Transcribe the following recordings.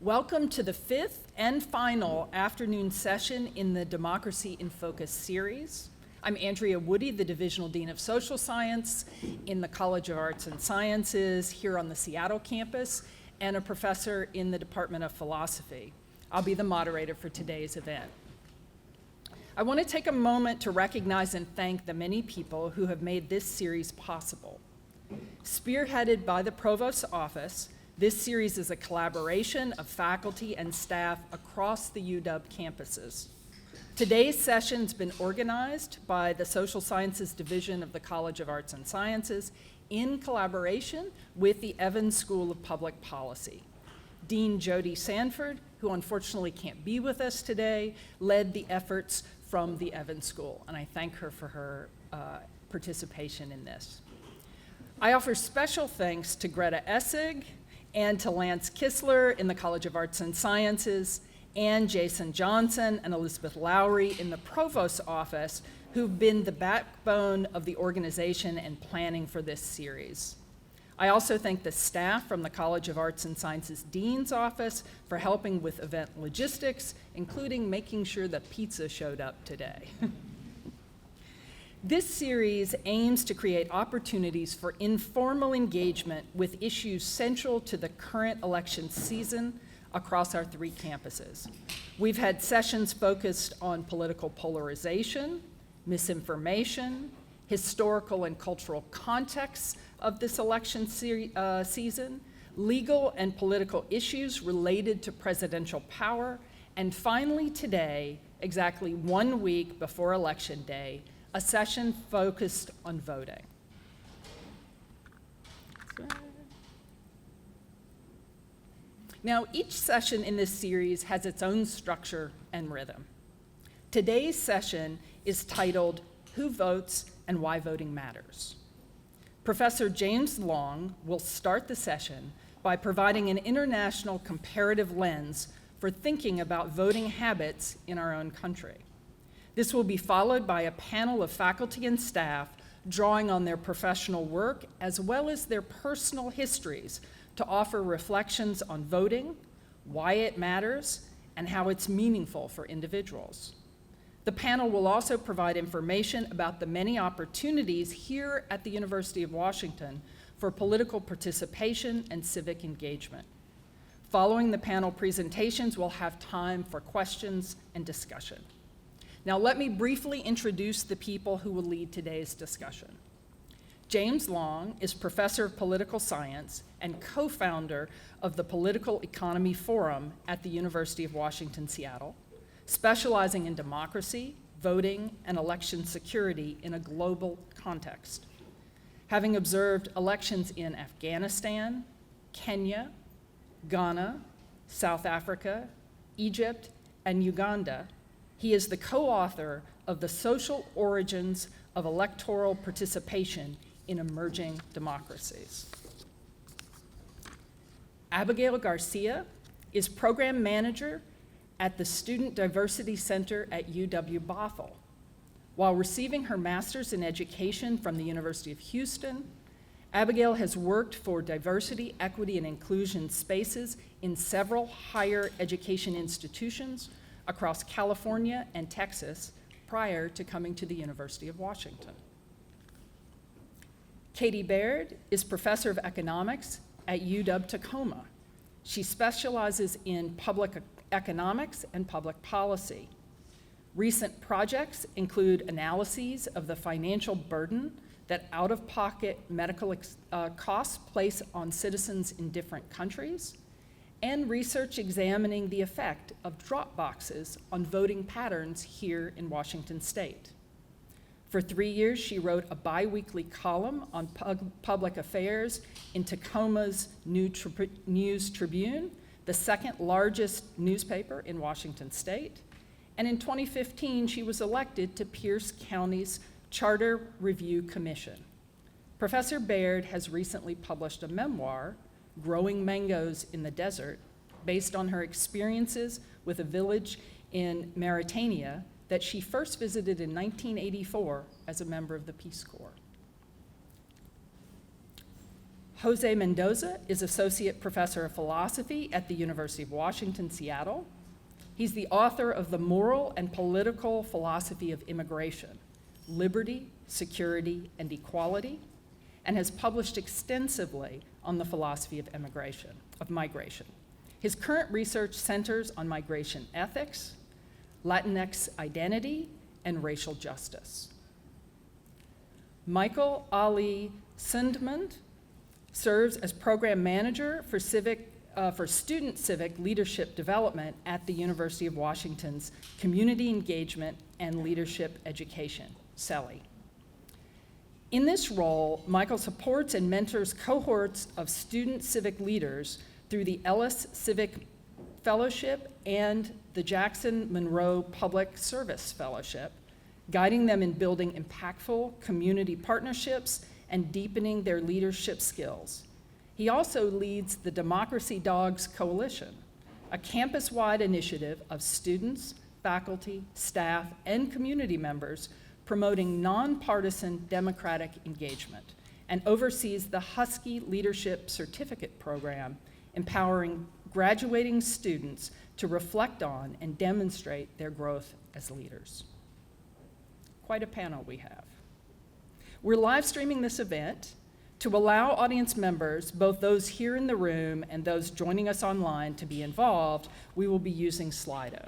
Welcome to the fifth and final afternoon session in the Democracy in Focus series. I'm Andrea Woody, the Divisional Dean of Social Science in the College of Arts and Sciences here on the Seattle campus, and a professor in the Department of Philosophy. I'll be the moderator for today's event. I want to take a moment to recognize and thank the many people who have made this series possible. Spearheaded by the Provost's Office, this series is a collaboration of faculty and staff across the UW campuses. Today's session's been organized by the Social Sciences Division of the College of Arts and Sciences in collaboration with the Evans School of Public Policy. Dean Jody Sanford, who unfortunately can't be with us today, led the efforts from the Evans School, and I thank her for her participation in this. I offer special thanks to Greta Essig and to Lance Kistler in the College of Arts and Sciences, and Jason Johnson and Elizabeth Lowry in the Provost's Office, who've been the backbone of the organization and planning for this series. I also thank the staff from the College of Arts and Sciences Dean's Office for helping with event logistics, including making sure the pizza showed up today. This series aims to create opportunities for informal engagement with issues central to the current election season across our three campuses. We've had sessions focused on political polarization, misinformation, historical and cultural contexts of this election season, legal and political issues related to presidential power, and finally today, exactly 1 week before Election Day, a session focused on voting. Now, each session in this series has its own structure and rhythm. Today's session is titled, Who Votes and Why Voting Matters? Professor James Long will start the session by providing an international comparative lens for thinking about voting habits in our own country. This will be followed by a panel of faculty and staff drawing on their professional work as well as their personal histories to offer reflections on voting, why it matters, and how it's meaningful for individuals. The panel will also provide information about the many opportunities here at the University of Washington for political participation and civic engagement. Following the panel presentations, we'll have time for questions and discussion. Now, let me briefly introduce the people who will lead today's discussion. James Long is professor of political science and co-founder of the Political Economy Forum at the University of Washington, Seattle, specializing in democracy, voting, and election security in a global context. Having observed elections in Afghanistan, Kenya, Ghana, South Africa, Egypt, and Uganda, he is the co-author of The Social Origins of Electoral Participation in Emerging Democracies. Abigail Garcia is program manager at the Student Diversity Center at UW-Bothell. While receiving her master's in education from the University of Houston, Abigail has worked for diversity, equity, and inclusion spaces in several higher education institutions across California and Texas prior to coming to the University of Washington. Katie Baird is professor of economics at UW-Tacoma. She specializes in public economics and public policy. Recent projects include analyses of the financial burden that out-of-pocket medical costs place on citizens in different countries, and research examining the effect of drop boxes on voting patterns here in Washington State. For 3 years, she wrote a bi-weekly column on public affairs in Tacoma's News Tribune, the second largest newspaper in Washington State. And in 2015, she was elected to Pierce County's Charter Review Commission. Professor Baird has recently published a memoir, Growing Mangoes in the Desert, based on her experiences with a village in Mauritania that she first visited in 1984 as a member of the Peace Corps. Jose Mendoza is Associate Professor of Philosophy at the University of Washington, Seattle. He's the author of The Moral and Political Philosophy of Immigration, Liberty, Security, and Equality, and has published extensively on the philosophy of migration. His current research centers on migration ethics, Latinx identity, and racial justice. Michael Ali Sundman serves as Program Manager for Student Civic Leadership Development at the University of Washington's Community Engagement and Leadership Education, CELI. In this role, Michael supports and mentors cohorts of student civic leaders through the Ellis Civic Fellowship and the Jackson Monroe Public Service Fellowship, guiding them in building impactful community partnerships and deepening their leadership skills. He also leads the Democracy Dogs Coalition, a campus-wide initiative of students, faculty, staff, and community members promoting nonpartisan democratic engagement, and oversees the Husky Leadership Certificate Program, empowering graduating students to reflect on and demonstrate their growth as leaders. Quite a panel we have. We're live streaming this event to allow audience members, both those here in the room and those joining us online, to be involved. We will be using Slido.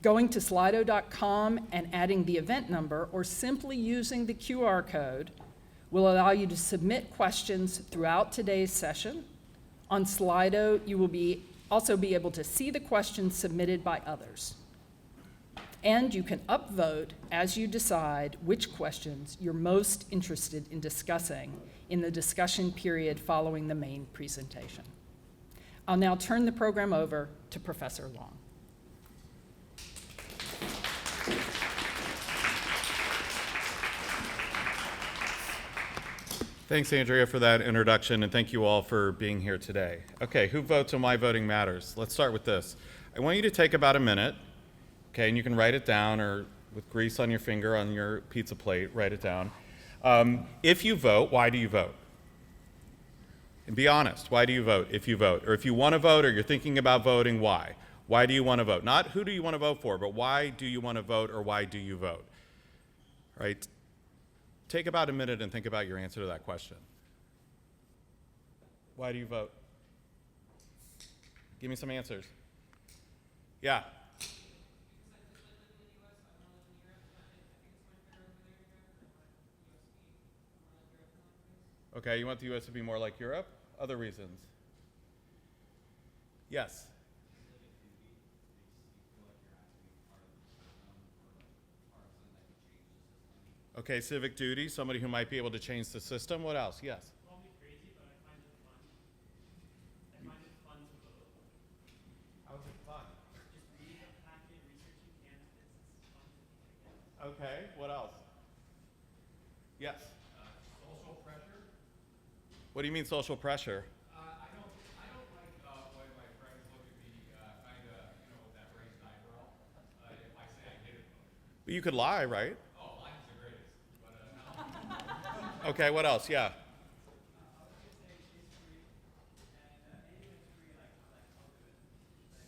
Going to slido.com and adding the event number, or simply using the QR code, will allow you to submit questions throughout today's session. On Slido, you will also be able to see the questions submitted by others. And you can upvote as you decide which questions you're most interested in discussing in the discussion period following the main presentation. I'll now turn the program over to Professor Long. Thanks, Andrea, for that introduction, and thank you all for being here today. Okay, who votes and why voting matters? Let's start with this. I want you to take about a minute, okay, and you can write it down, or with grease on your finger on your pizza plate, write it down. If you vote, why do you vote? And be honest, why do you vote if you vote? Or if you want to vote or you're thinking about voting, why? Why do you want to vote? Not who do you want to vote for, but why do you want to vote, or why do you vote? Right? Take about a minute and think about your answer to that question. Why do you vote? Give me some answers. Yeah. Okay, you want the U.S. to be more like Europe? Other reasons? Yes. Okay, civic duty, somebody who might be able to change the system. What else? Yes. Call me crazy, but I find it fun. I find it fun to vote. How's it fun? Just reading a packet, researching candidates, it's fun to me, I guess. Okay, what else? Yes. Social pressure. What do you mean social pressure? I don't like when my friends look at me kind of, with that raised eyebrow. If I say I didn't vote. But you could lie, right? Oh, lying's the greatest. But no. Okay, what else? Yeah.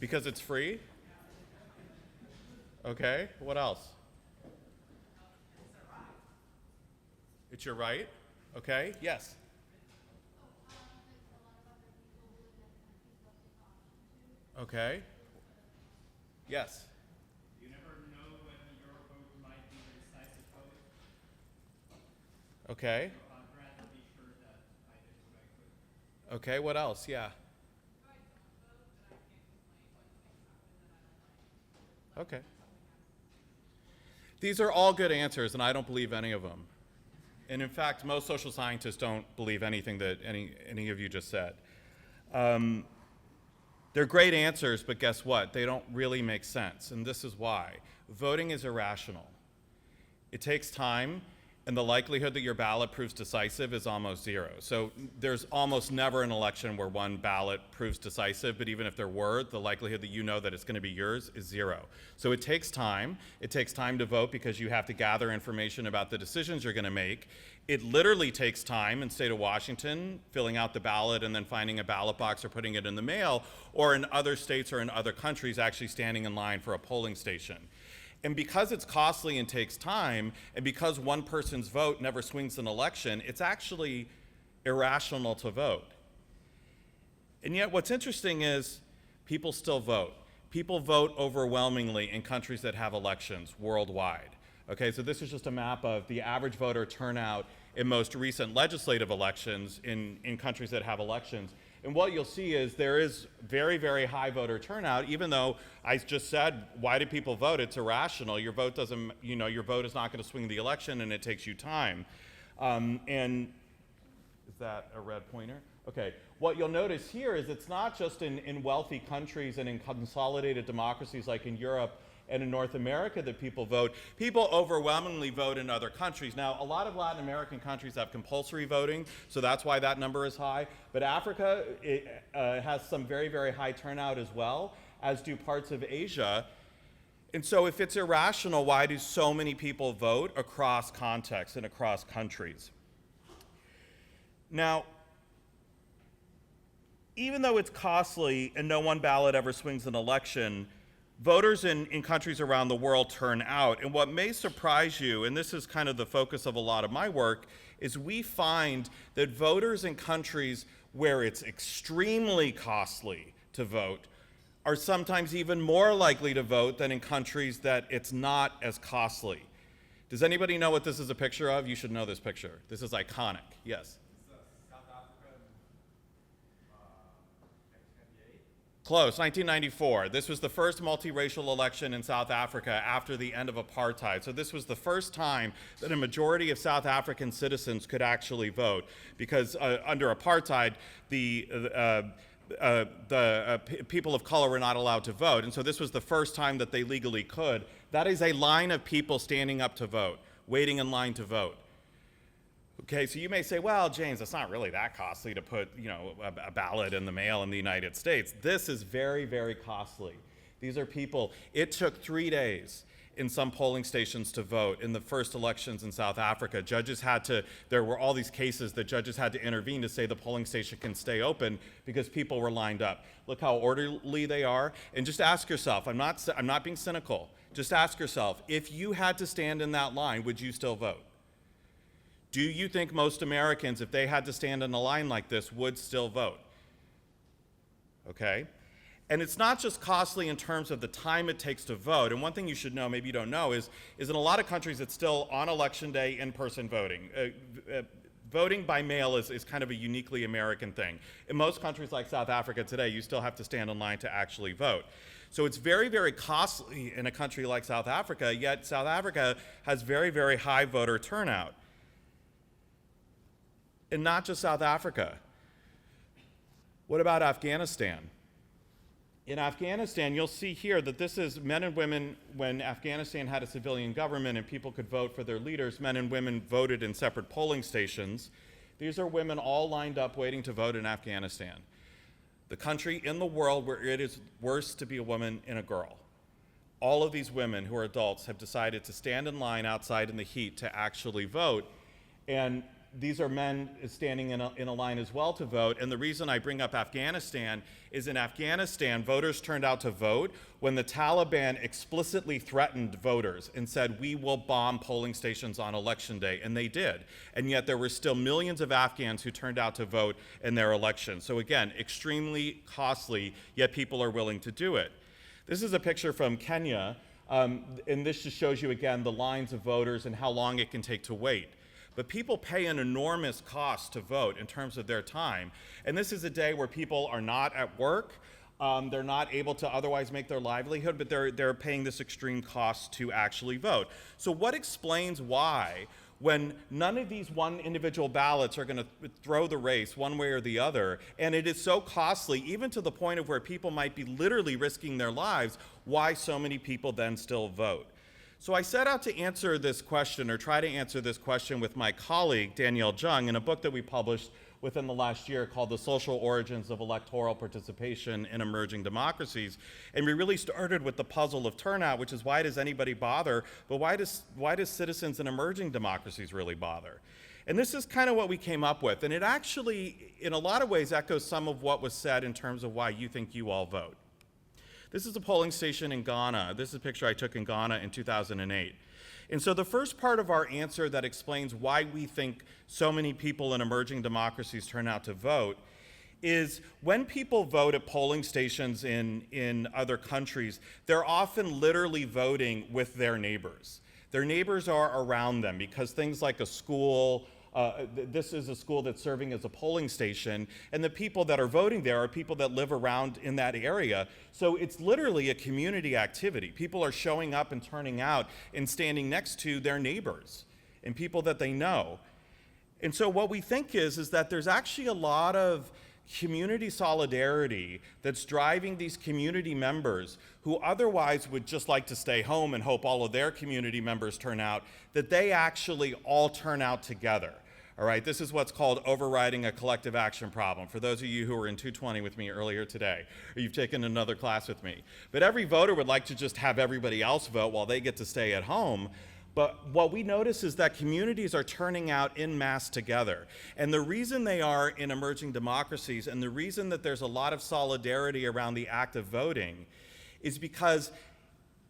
Because it's free? Okay, what else? It's your right? Okay, yes. Okay. Yes. You never know when your vote might be the decisive vote. Okay. So I'd rather be sure that I did what I could. Okay, what else? Yeah. Okay. These are all good answers, and I don't believe any of them. And in fact, most social scientists don't believe anything that any of you just said. They're great answers, but guess what? They don't really make sense, and this is why. Voting is irrational. It takes time, and the likelihood that your ballot proves decisive is almost zero. So there's almost never an election where one ballot proves decisive, but even if there were, the likelihood that you know that it's going to be yours is zero. So it takes time. It takes time to vote because you have to gather information about the decisions you're going to make. It literally takes time in the state of Washington, filling out the ballot and then finding a ballot box or putting it in the mail, or in other states or in other countries actually standing in line for a polling station. And because it's costly and takes time, and because one person's vote never swings an election, it's actually irrational to vote. And yet what's interesting is people still vote. People vote overwhelmingly in countries that have elections worldwide. Okay, so this is just a map of the average voter turnout in most recent legislative elections in countries that have elections. And what you'll see is there is very, very high voter turnout, even though I just said, why do people vote? It's irrational. Your vote doesn't, your vote is not going to swing the election, and it takes you time. And is that a red pointer? Okay. What you'll notice here is it's not just in wealthy countries and in consolidated democracies like in Europe and in North America that people vote. People overwhelmingly vote in other countries. Now, a lot of Latin American countries have compulsory voting, so that's why that number is high. But Africa has some very, very high turnout as well, as do parts of Asia. And so if it's irrational, why do so many people vote across contexts and across countries? Now, even though it's costly and no one ballot ever swings an election, voters in countries around the world turn out. And what may surprise you, and this is kind of the focus of a lot of my work, is we find that voters in countries where it's extremely costly to vote are sometimes even more likely to vote than in countries that it's not as costly. Does anybody know what this is a picture of? You should know this picture. This is iconic. Yes? Close, 1994. This was the first multiracial election in South Africa after the end of apartheid. So this was the first time that a majority of South African citizens could actually vote, because under apartheid, the people of color were not allowed to vote. And so this was the first time that they legally could. That is a line of people standing up to vote, waiting in line to vote. Okay, so you may say, well, James, it's not really that costly to put, a ballot in the mail in the United States. This is very, very costly. These are people, it took 3 days in some polling stations to vote in the first elections in South Africa. There were all these cases that judges had to intervene to say the polling station can stay open because people were lined up. Look how orderly they are. And just ask yourself, I'm not being cynical, just ask yourself, if you had to stand in that line, would you still vote? Do you think most Americans, if they had to stand in a line like this, would still vote? Okay? And it's not just costly in terms of the time it takes to vote. And one thing you should know, maybe you don't know, is in a lot of countries it's still on election day in-person voting. Voting by mail is kind of a uniquely American thing. In most countries like South Africa today, you still have to stand in line to actually vote. So it's very, very costly in a country like South Africa, yet South Africa has very, very high voter turnout. And not just South Africa. What about Afghanistan? In Afghanistan, you'll see here that this is men and women. When Afghanistan had a civilian government and people could vote for their leaders, men and women voted in separate polling stations. These are women all lined up waiting to vote in Afghanistan, the country in the world where it is worse to be a woman and a girl. All of these women who are adults have decided to stand in line outside in the heat to actually vote. And these are men standing in a line as well to vote. And the reason I bring up Afghanistan is in Afghanistan, voters turned out to vote when the Taliban explicitly threatened voters and said, we will bomb polling stations on election day. And they did. And yet there were still millions of Afghans who turned out to vote in their election. So again, extremely costly, yet people are willing to do it. This is a picture from Kenya. And this just shows you again the lines of voters and how long it can take to wait. But people pay an enormous cost to vote in terms of their time. And this is a day where people are not at work. They're not able to otherwise make their livelihood, but they're paying this extreme cost to actually vote. So what explains why, when none of these one individual ballots are going to throw the race one way or the other, and it is so costly, even to the point of where people might be literally risking their lives, why so many people then still vote? So I set out to answer this question, or try to answer this question, with my colleague, Danielle Jung, in a book that we published within the last year called The Social Origins of Electoral Participation in Emerging Democracies. And we really started with the puzzle of turnout, which is, why does anybody bother? But why does citizens in emerging democracies really bother? And this is kind of what we came up with. And it actually, in a lot of ways, echoes some of what was said in terms of why you think you all vote. This is a polling station in Ghana. This is a picture I took in Ghana in 2008. And so the first part of our answer that explains why we think so many people in emerging democracies turn out to vote is, when people vote at polling stations in other countries, they're often literally voting with their neighbors. Their neighbors are around them, because things like a school, this is a school that's serving as a polling station, and the people that are voting there are people that live around in that area. So it's literally a community activity. People are showing up and turning out and standing next to their neighbors and people that they know. And so what we think is that there's actually a lot of community solidarity that's driving these community members who otherwise would just like to stay home and hope all of their community members turn out, that they actually all turn out together. All right, this is what's called overriding a collective action problem, for those of you who were in 220 with me earlier today, or you've taken another class with me. But every voter would like to just have everybody else vote while they get to stay at home. But what we notice is that communities are turning out en masse together. And the reason they are in emerging democracies, and the reason that there's a lot of solidarity around the act of voting, is because,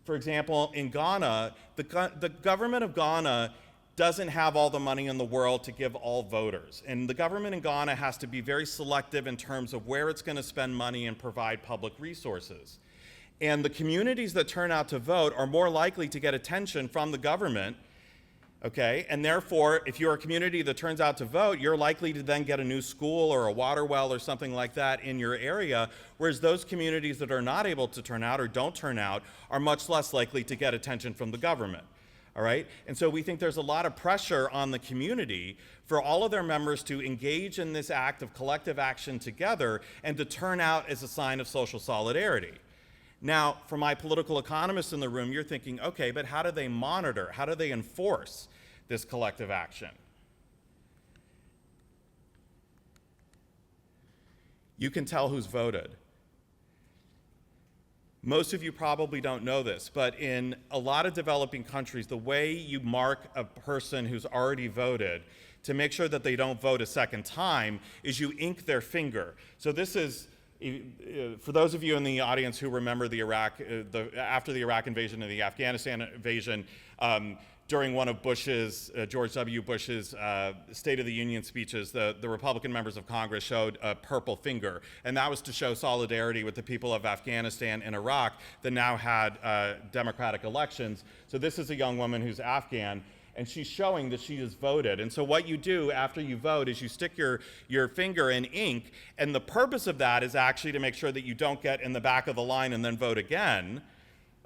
for example, in Ghana, the government of Ghana doesn't have all the money in the world to give all voters. And the government in Ghana has to be very selective in terms of where it's going to spend money and provide public resources. And the communities that turn out to vote are more likely to get attention from the government, okay? And therefore, if you're a community that turns out to vote, you're likely to then get a new school or a water well or something like that in your area, whereas those communities that are not able to turn out or don't turn out are much less likely to get attention from the government. All right? And so we think there's a lot of pressure on the community for all of their members to engage in this act of collective action together and to turn out as a sign of social solidarity. Now, for my political economists in the room, you're thinking, okay, but how do they monitor? How do they enforce this collective action? You can tell who's voted. Most of you probably don't know this, but in a lot of developing countries, the way you mark a person who's already voted to make sure that they don't vote a second time is you ink their finger. So this is, for those of you in the audience who remember the after the Iraq invasion and the Afghanistan invasion, during one of George W. Bush's State of the Union speeches, the Republican members of Congress showed a purple finger, and that was to show solidarity with the people of Afghanistan and Iraq that now had democratic elections. So this is a young woman who's Afghan, and she's showing that she has voted. And so what you do after you vote is you stick your finger in ink, and the purpose of that is actually to make sure that you don't get in the back of the line and then vote again.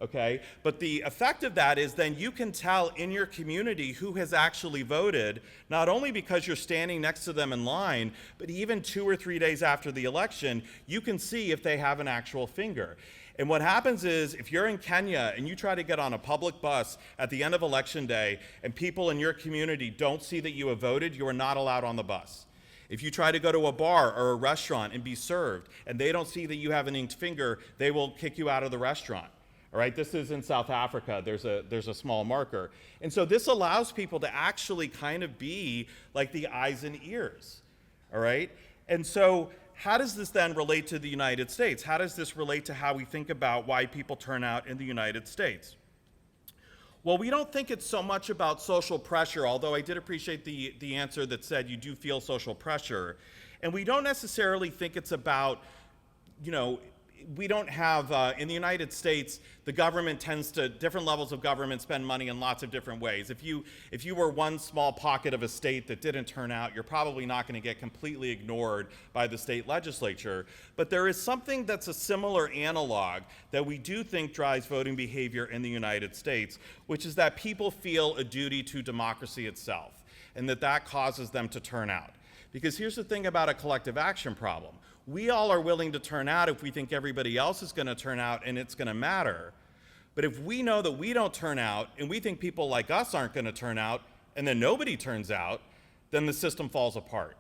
Okay, but the effect of that is then you can tell in your community who has actually voted, not only because you're standing next to them in line, but even 2 or 3 days after the election, you can see if they have an actual finger. And what happens is, if you're in Kenya and you try to get on a public bus at the end of election day and people in your community don't see that you have voted, you are not allowed on the bus. If you try to go to a bar or a restaurant and be served and they don't see that you have an inked finger, they will kick you out of the restaurant. All right, this is in South Africa. There's a small marker. And so this allows people to actually kind of be like the eyes and ears. All right? And so how does this then relate to the United States? How does this relate to how we think about why people turn out in the United States? Well, we don't think it's so much about social pressure, although I did appreciate the answer that said you do feel social pressure. And we don't necessarily think it's about, we don't have, in the United States, the government tends to, different levels of government spend money in lots of different ways. If you were one small pocket of a state that didn't turn out, you're probably not going to get completely ignored by the state legislature. But there is something that's a similar analog that we do think drives voting behavior in the United States, which is that people feel a duty to democracy itself, and that causes them to turn out. Because here's the thing about a collective action problem. We all are willing to turn out if we think everybody else is going to turn out and it's going to matter. But if we know that we don't turn out and we think people like us aren't going to turn out and then nobody turns out, then the system falls apart.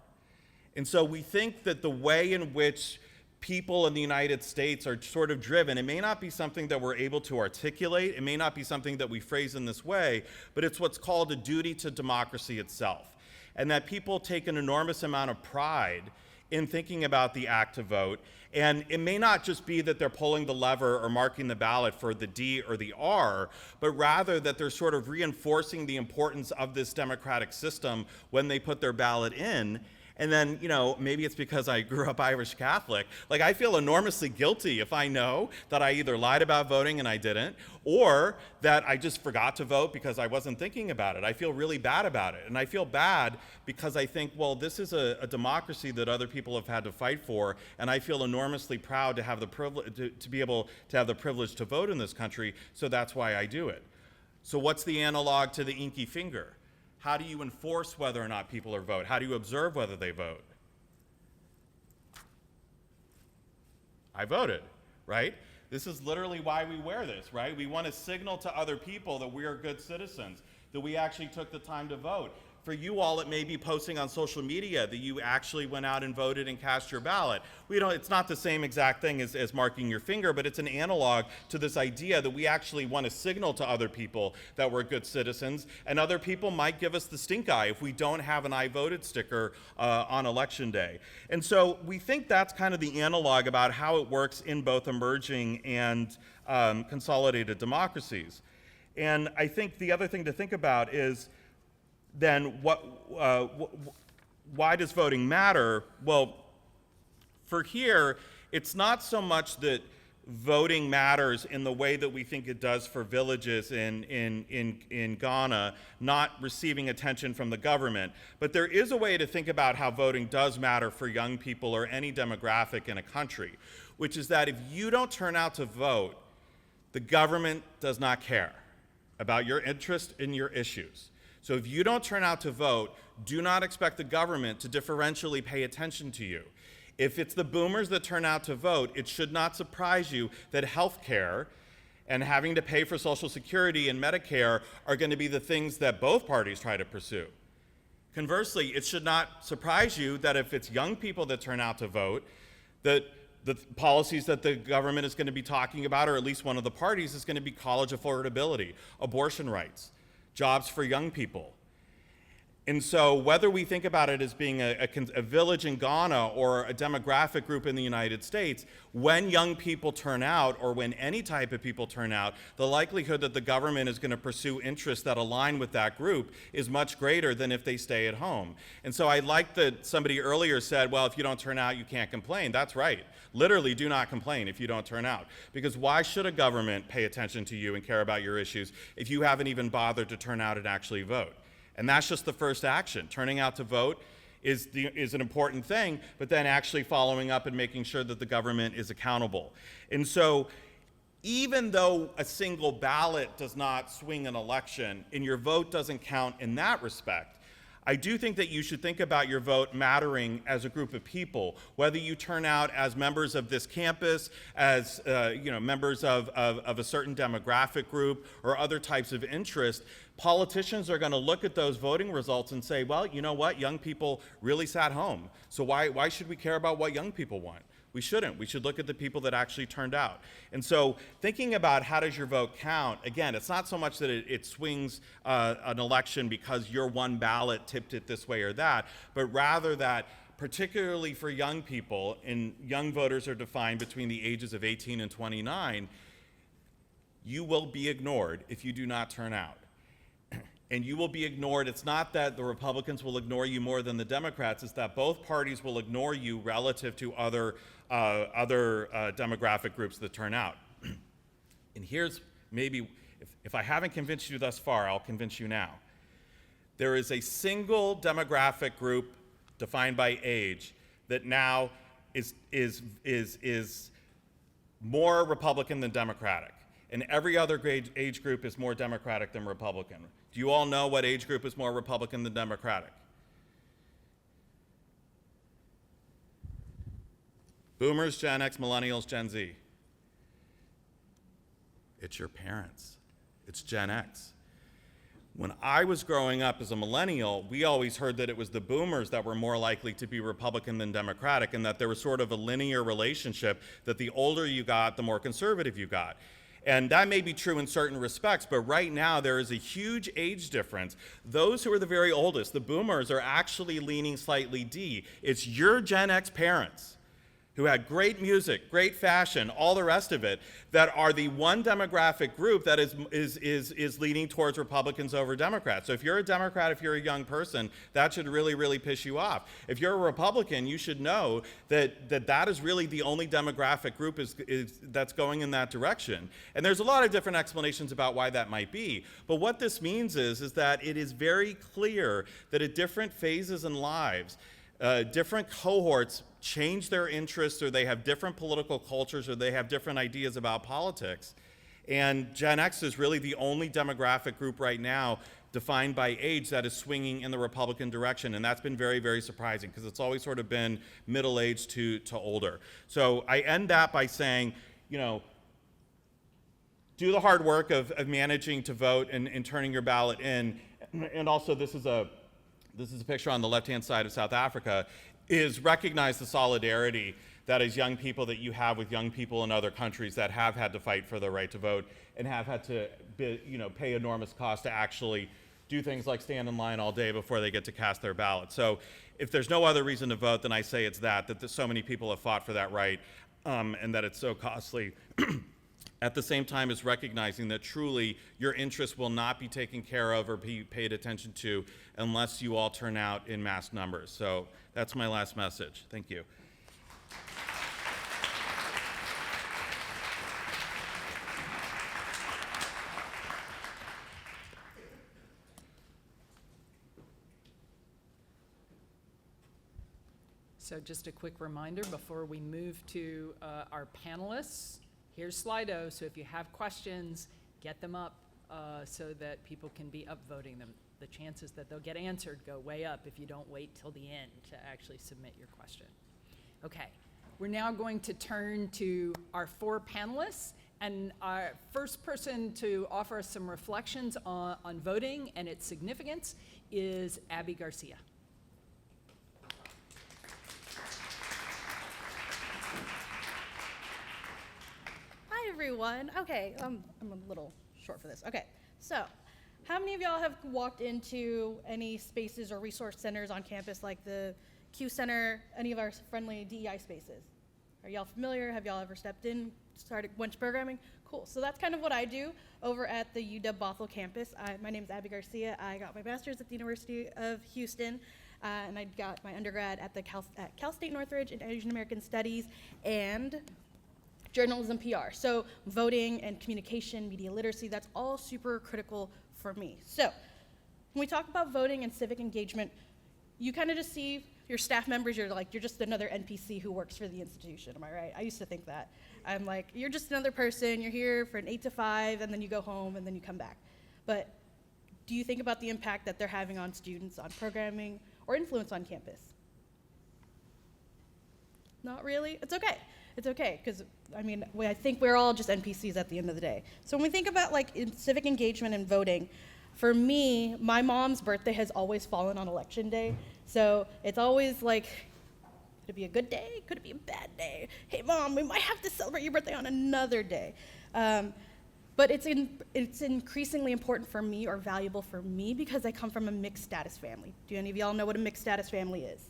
And so we think that the way in which people in the United States are sort of driven, it may not be something that we're able to articulate, it may not be something that we phrase in this way, but it's what's called a duty to democracy itself. And that people take an enormous amount of pride in thinking about the act to vote. And it may not just be that they're pulling the lever or marking the ballot for the D or the R, but rather that they're sort of reinforcing the importance of this democratic system when they put their ballot in. And then, maybe it's because I grew up Irish Catholic. Like, I feel enormously guilty if I know that I either lied about voting and I didn't, or that I just forgot to vote because I wasn't thinking about it. I feel really bad about it. And I feel bad because I think, well, this is a democracy that other people have had to fight for, and I feel enormously proud to have the privilege, to be able to have the privilege to vote in this country, so that's why I do it. So what's the analog to the inky finger? How do you enforce whether or not people are vote? How do you observe whether they vote? I voted, right? This is literally why we wear this, right? We want to signal to other people that we are good citizens, that we actually took the time to vote. For you all, it may be posting on social media that you actually went out and voted and cast your ballot. It's not the same exact thing as marking your finger, but it's an analog to this idea that we actually want to signal to other people that we're good citizens, and other people might give us the stink eye if we don't have an I voted sticker on election day. And so we think that's kind of the analog about how it works in both emerging and consolidated democracies. And I think the other thing to think about is, then why does voting matter? Well, for here, it's not so much that voting matters in the way that we think it does for villages in Ghana, not receiving attention from the government. But there is a way to think about how voting does matter for young people or any demographic in a country, which is that if you don't turn out to vote, the government does not care about your interest in your issues. So if you don't turn out to vote, do not expect the government to differentially pay attention to you. If it's the boomers that turn out to vote, it should not surprise you that health care and having to pay for Social Security and Medicare are going to be the things that both parties try to pursue. Conversely, it should not surprise you that if it's young people that turn out to vote, that the policies that the government is going to be talking about, or at least one of the parties, is going to be college affordability, abortion rights, jobs for young people. And so whether we think about it as being a village in Ghana or a demographic group in the United States, when young people turn out, or when any type of people turn out, the likelihood that the government is going to pursue interests that align with that group is much greater than if they stay at home. And so I like that somebody earlier said, well, if you don't turn out, you can't complain. That's right. Literally, do not complain if you don't turn out. Because why should a government pay attention to you and care about your issues if you haven't even bothered to turn out and actually vote? And that's just the first action. Turning out to vote is an important thing, but then actually following up and making sure that the government is accountable. And so even though a single ballot does not swing an election and your vote doesn't count in that respect, I do think that you should think about your vote mattering as a group of people, whether you turn out as members of this campus, as members of a certain demographic group, or other types of interest. Politicians are going to look at those voting results and say, well, you know what, young people really sat home, so why should we care about what young people want? We shouldn't. We should look at the people that actually turned out. And so thinking about how does your vote count, again, it's not so much that it swings an election because your one ballot tipped it this way or that, but rather that particularly for young people, and young voters are defined between the ages of 18 and 29, you will be ignored if you do not turn out. And you will be ignored. It's not that the Republicans will ignore you more than the Democrats, it's that both parties will ignore you relative to other demographic groups that turn out. And here's maybe, if I haven't convinced you thus far, I'll convince you now. There is a single demographic group defined by age that now is more Republican than Democratic. And every other age group is more Democratic than Republican. Do you all know what age group is more Republican than Democratic? Boomers, Gen X, Millennials, Gen Z. It's your parents. It's Gen X. When I was growing up as a millennial, we always heard that it was the boomers that were more likely to be Republican than Democratic, and that there was sort of a linear relationship that the older you got, the more conservative you got. And that may be true in certain respects, but right now there is a huge age difference. Those who are the very oldest, the boomers, are actually leaning slightly D. It's your Gen X parents who had great music, great fashion, all the rest of it, that are the one demographic group that is leaning towards Republicans over Democrats. So if you're a Democrat, if you're a young person, that should really, really piss you off. If you're a Republican, you should know that is really the only demographic group that's going in that direction. And there's a lot of different explanations about why that might be. But what this means is that it is very clear that at different phases in lives, different cohorts change their interests, or they have different political cultures, or they have different ideas about politics. And Gen X is really the only demographic group right now defined by age that is swinging in the Republican direction. And that's been very, very surprising, because it's always sort of been middle-aged to older. So I end that by saying, do the hard work of managing to vote and turning your ballot in. And also, this is a picture on the left-hand side of South Africa, is recognize the solidarity that as young people that you have with young people in other countries that have had to fight for the right to vote and have had to pay enormous cost to actually do things like stand in line all day before they get to cast their ballot. So if there's no other reason to vote, then I say it's that so many people have fought for that right, and that it's so costly. At the same time as recognizing that truly your interests will not be taken care of or be paid attention to unless you all turn out in mass numbers. So that's my last message. Thank you. So just a quick reminder before we move to our panelists. Here's Slido, so if you have questions, get them up so that people can be upvoting them. The chances that they'll get answered go way up if you don't wait till the end to actually submit your question. Okay, we're now going to turn to our 4 panelists, and our first person to offer us some reflections on voting and its significance is Abby Garcia. Hi, everyone. Okay, I'm a little short for this. Okay, so how many of y'all have walked into any spaces or resource centers on campus like the Q Center, any of our friendly DEI spaces? Are y'all familiar? Have y'all ever stepped in, went to programming? Cool. So that's kind of what I do over at the UW-Bothell campus. My name is Abby Garcia. I got my master's at the University of Houston, and I got my undergrad at Cal State Northridge in Asian American Studies and journalism PR. So voting and communication, media literacy, that's all super critical for me. So when we talk about voting and civic engagement, you kind of just see your staff members, you're just another NPC who works for the institution, am I right? I used to think that. I'm like, you're just another person, you're here for an 8 to 5, and then you go home, and then you come back. But do you think about the impact that they're having on students, on programming, or influence on campus? Not really? It's okay. It's okay, because I think we're all just NPCs at the end of the day. So when we think about civic engagement and voting, for me, my mom's birthday has always fallen on election day. So it's always like, could it be a good day? Could it be a bad day? Hey, Mom, we might have to celebrate your birthday on another day. But it's increasingly important for me, or valuable for me, because I come from a mixed status family. Do any of y'all know what a mixed status family is?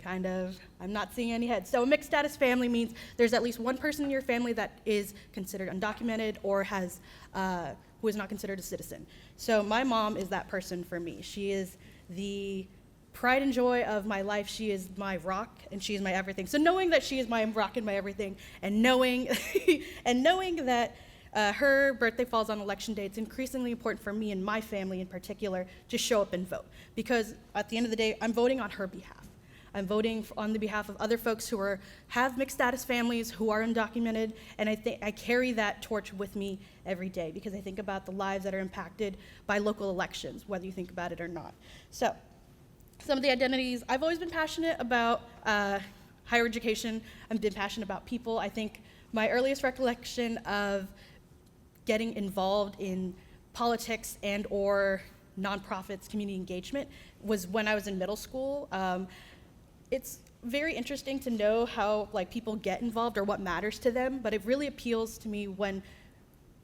Kind of. I'm not seeing any heads. So a mixed status family means there's at least one person in your family that is considered undocumented or who is not considered a citizen. So my mom is that person for me. She is the pride and joy of my life. She is my rock, and she is my everything. So knowing that she is my rock and my everything, and knowing that her birthday falls on election day, it's increasingly important for me and my family in particular to show up and vote. Because at the end of the day, I'm voting on her behalf. I'm voting on the behalf of other folks who have mixed status families, who are undocumented, and I carry that torch with me every day, because I think about the lives that are impacted by local elections, whether you think about it or not. So some of the identities, I've always been passionate about higher education. I've been passionate about people. I think my earliest recollection of getting involved in politics and or nonprofits, community engagement, was when I was in middle school. It's very interesting to know how like people get involved or what matters to them, but it really appeals to me when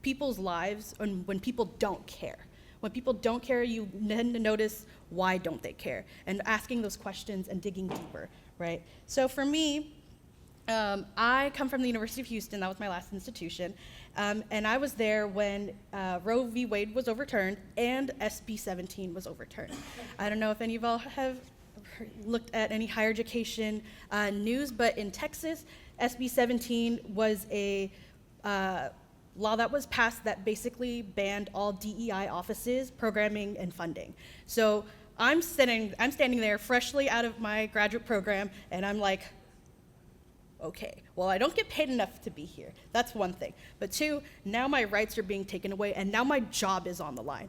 people's lives and when people don't care. When people don't care, you tend to notice why don't they care, and asking those questions and digging deeper, right? So for me, I come from the University of Houston. That was my last institution. And I was there when Roe v. Wade was overturned and SB 17 was overturned. I don't know if any of y'all have looked at any higher education news, but in Texas, SB 17 was a law that was passed that basically banned all DEI offices, programming, and funding. So I'm standing there freshly out of my graduate program, and I'm like, okay, well, I don't get paid enough to be here. That's one thing. But two, now my rights are being taken away, and now my job is on the line.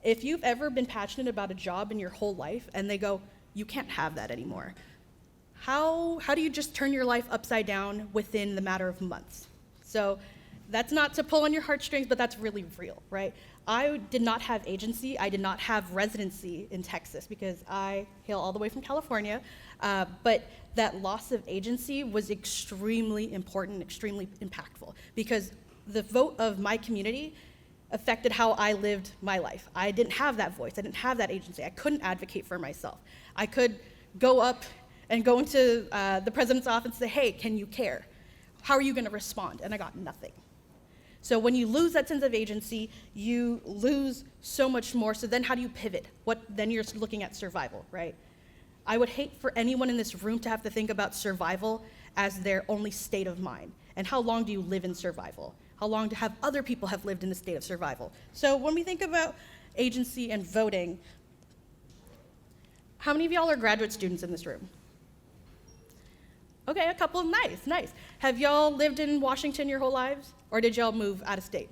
If you've ever been passionate about a job in your whole life, and they go, you can't have that anymore, how do you just turn your life upside down within the matter of months? So that's not to pull on your heartstrings, but that's really real, right? I did not have agency. I did not have residency in Texas because I hail all the way from California. But that loss of agency was extremely important, extremely impactful, because the vote of my community affected how I lived my life. I didn't have that voice. I didn't have that agency. I couldn't advocate for myself. I could go up and go into the president's office and say, hey, can you care? How are you going to respond? And I got nothing. So when you lose that sense of agency, you lose so much more. So then how do you pivot? Then you're looking at survival, right? I would hate for anyone in this room to have to think about survival as their only state of mind. And how long do you live in survival? How long have other people have lived in a state of survival? So when we think about agency and voting, how many of y'all are graduate students in this room? Okay, a couple. Nice. Have y'all lived in Washington your whole lives? Or did y'all move out of state?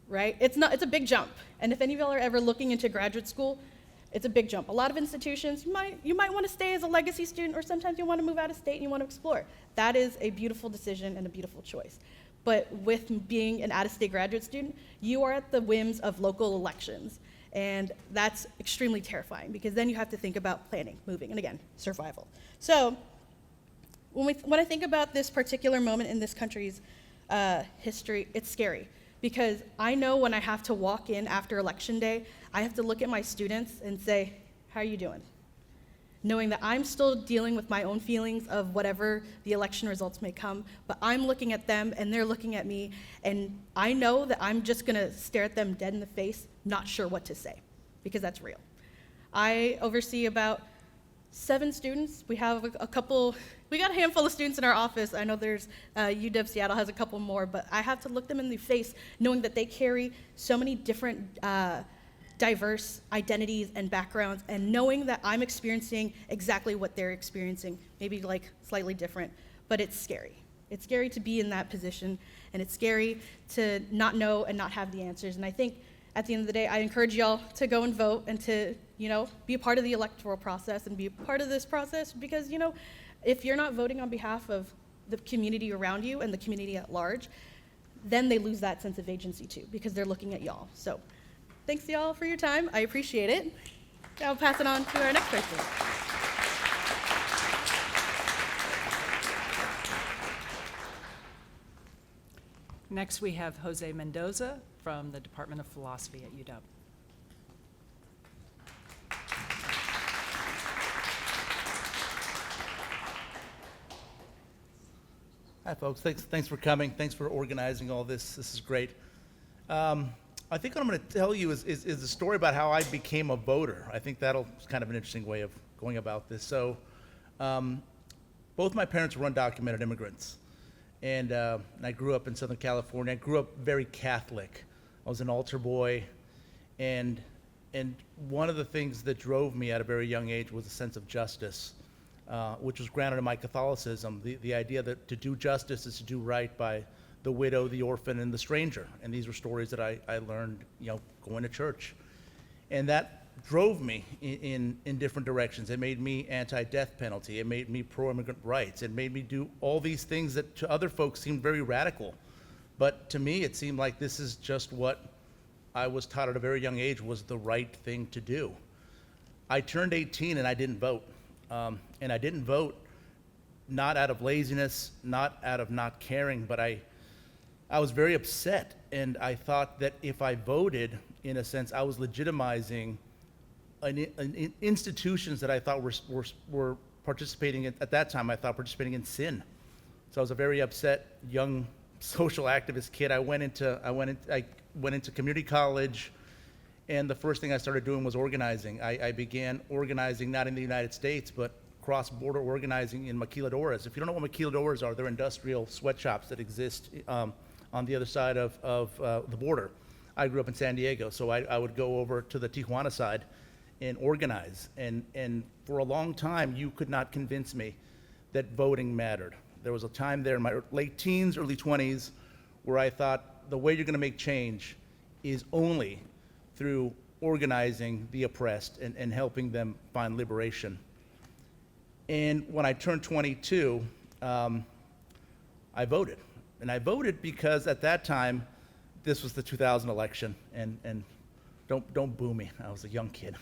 Right? It's a big jump. And if any of y'all are ever looking into graduate school, it's a big jump. A lot of institutions, you might want to stay as a legacy student, or sometimes you want to move out of state and you want to explore. That is a beautiful decision and a beautiful choice. But with being an out-of-state graduate student, you are at the whims of local elections. And that's extremely terrifying, because then you have to think about planning, moving, and again, survival. So when I think about this particular moment in this country's history, it's scary, because I know when I have to walk in after election day, I have to look at my students and say, how are you doing? Knowing that I'm still dealing with my own feelings of whatever the election results may come, but I'm looking at them and they're looking at me, and I know that I'm just gonna stare at them dead in the face, not sure what to say, because that's real. I oversee about 7 students. We have we got a handful of students in our office. I know there's UW Seattle has a couple more, but I have to look them in the face knowing that they carry so many different diverse identities and backgrounds, and knowing that I'm experiencing exactly what they're experiencing, maybe like slightly different, but it's scary. It's scary to be in that position, and it's scary to not know and not have the answers. And I think at the end of the day, I encourage y'all to go and vote and to, be a part of the electoral process and be a part of this process, because, if you're not voting on behalf of the community around you and the community at large, then they lose that sense of agency too, because they're looking at y'all. So thanks y'all for your time. I appreciate it. I'll pass it on to our next person. Next, we have Jose Mendoza from the Department of Philosophy at UW. Hi, folks. Thanks for coming. Thanks for organizing all this. This is great. I think what I'm going to tell you is a story about how I became a voter. I think that'll kind of an interesting way of going about this. So, both my parents were undocumented immigrants, and I grew up in Southern California. I grew up very Catholic. I was an altar boy, and one of the things that drove me at a very young age was a sense of justice. Which was grounded in my Catholicism, the idea that to do justice is to do right by the widow, the orphan, and the stranger. And these were stories that I learned, going to church. And that drove me in different directions. It made me anti-death penalty. It made me pro-immigrant rights. It made me do all these things that to other folks seemed very radical. But to me, it seemed like this is just what I was taught at a very young age was the right thing to do. I turned 18 and I didn't vote. And I didn't vote not out of laziness, not out of not caring, but I was very upset. And I thought that if I voted, in a sense, I was legitimizing institutions that I thought were participating in, at that time, I thought participating in sin. So I was a very upset young social activist kid. I went into community college, and the first thing I started doing was organizing. I began organizing not in the United States, but cross-border organizing in maquiladoras. If you don't know what maquiladoras are, they're industrial sweatshops that exist on the other side of the border. I grew up in San Diego, so I would go over to the Tijuana side and organize. And for a long time, you could not convince me that voting mattered. There was a time there in my late teens, early 20s, where I thought the way you're going to make change is only through organizing the oppressed and helping them find liberation. And when I turned 22, I voted. And I voted because at that time, this was the 2000 election, and don't boo me. I was a young kid.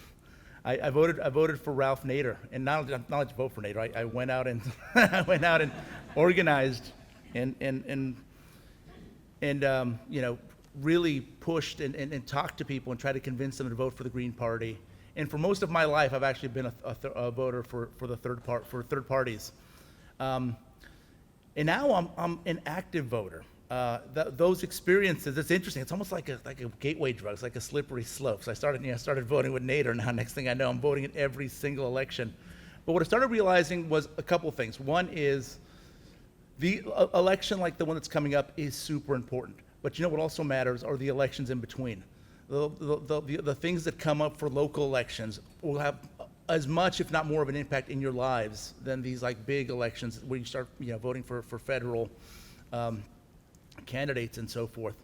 I voted for Ralph Nader, and not to vote for Nader. I went out and I went out and organized and you know, really pushed and talked to people and tried to convince them to vote for the Green Party. And for most of my life, I've actually been a voter for third parties. And now I'm an active voter. Those experiences, it's interesting. It's almost like a gateway drug. It's like a slippery slope. So I started voting with Nader. Now next thing I know, I'm voting in every single election. But what I started realizing was a couple things. One is the election like the one that's coming up is super important. But you know what also matters are the elections in between. The things that come up for local elections will have as much, if not more, of an impact in your lives than these like big elections where you start, you know, voting for federal candidates and so forth.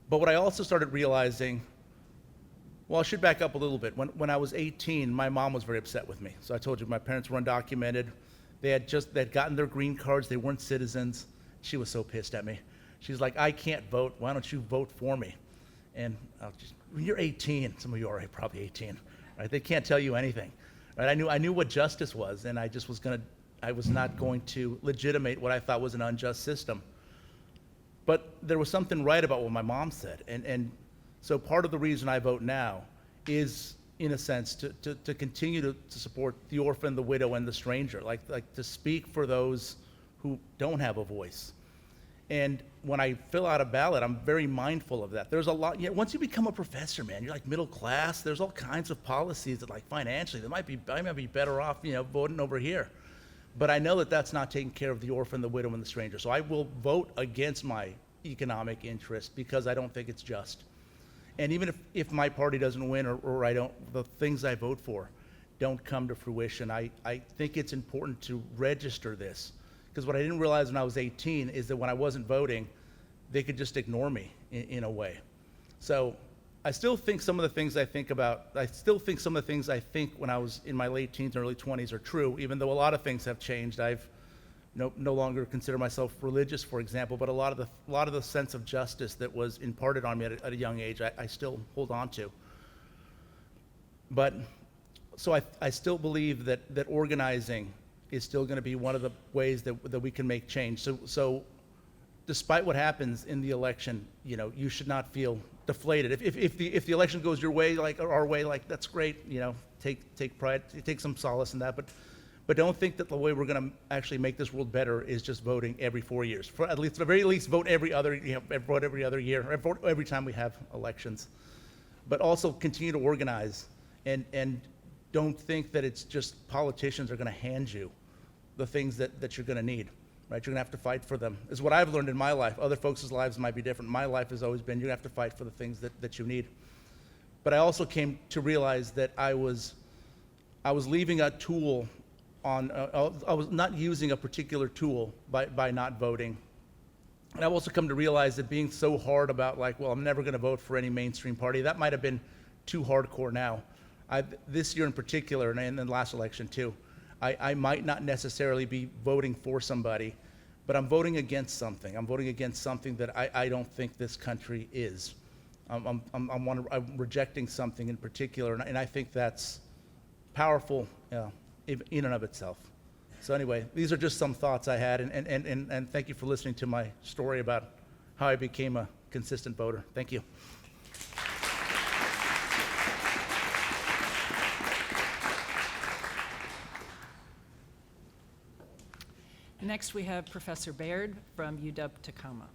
But what I also started realizing, well, I should back up a little bit. When I was 18, my mom was very upset with me. So I told you my parents were undocumented. They'd gotten their green cards. They weren't citizens. She was so pissed at me. She's like, I can't vote. Why don't you vote for me? And when you're 18, some of you are probably 18, right? They can't tell you anything, right? I knew what justice was, and I was not going to legitimate what I thought was an unjust system. But there was something right about what my mom said, and so part of the reason I vote now is, in a sense, to continue to support the orphan, the widow, and the stranger, like to speak for those who don't have a voice. And when I fill out a ballot, I'm very mindful of that. There's a lot, you know, once you become a professor, man, you're like middle class, there's all kinds of policies that, like, financially, I might be better off, you know, voting over here. But I know that that's not taking care of the orphan, the widow, and the stranger. So I will vote against my economic interest because I don't think it's just. And even if my party doesn't win or I don't, the things I vote for don't come to fruition, I think it's important to register this. Because what I didn't realize when I was 18 is that when I wasn't voting, they could just ignore me in a way. So I still think some of the things I think when I was in my late teens and early 20s are true, even though a lot of things have changed. I've no longer consider myself religious, for example, but a lot of the sense of justice that was imparted on me at a young age, I still hold on to. But so I still believe that organizing is still going to be one of the ways that we can make change. So despite what happens in the election, you know, you should not feel deflated. If the election goes your way, like our way, like that's great. You know, take pride, take some solace in that. But don't think that the way we're going to actually make this world better is just voting every 4 years. For at the very least, vote every other year, or vote every time we have elections. But also continue to organize and don't think that it's just politicians are going to hand you the things that you're going to need, right? You're going to have to fight for them. Is what I've learned in my life. Other folks' lives might be different. My life has always been you have to fight for the things that you need. But I also came to realize that I was leaving a tool on, I was not using a particular tool by not voting. And I've also come to realize that being so hard about like, well, I'm never going to vote for any mainstream party, that might have been too hardcore now. This year in particular, and in the last election too, I might not necessarily be voting for somebody, but I'm voting against something. I'm voting against something that I don't think this country is. I'm rejecting something in particular, and I think that's powerful in and of itself. So anyway, these are just some thoughts I had, and thank you for listening to my story about how I became a consistent voter. Thank you. Next, we have Professor Baird from UW-Tacoma.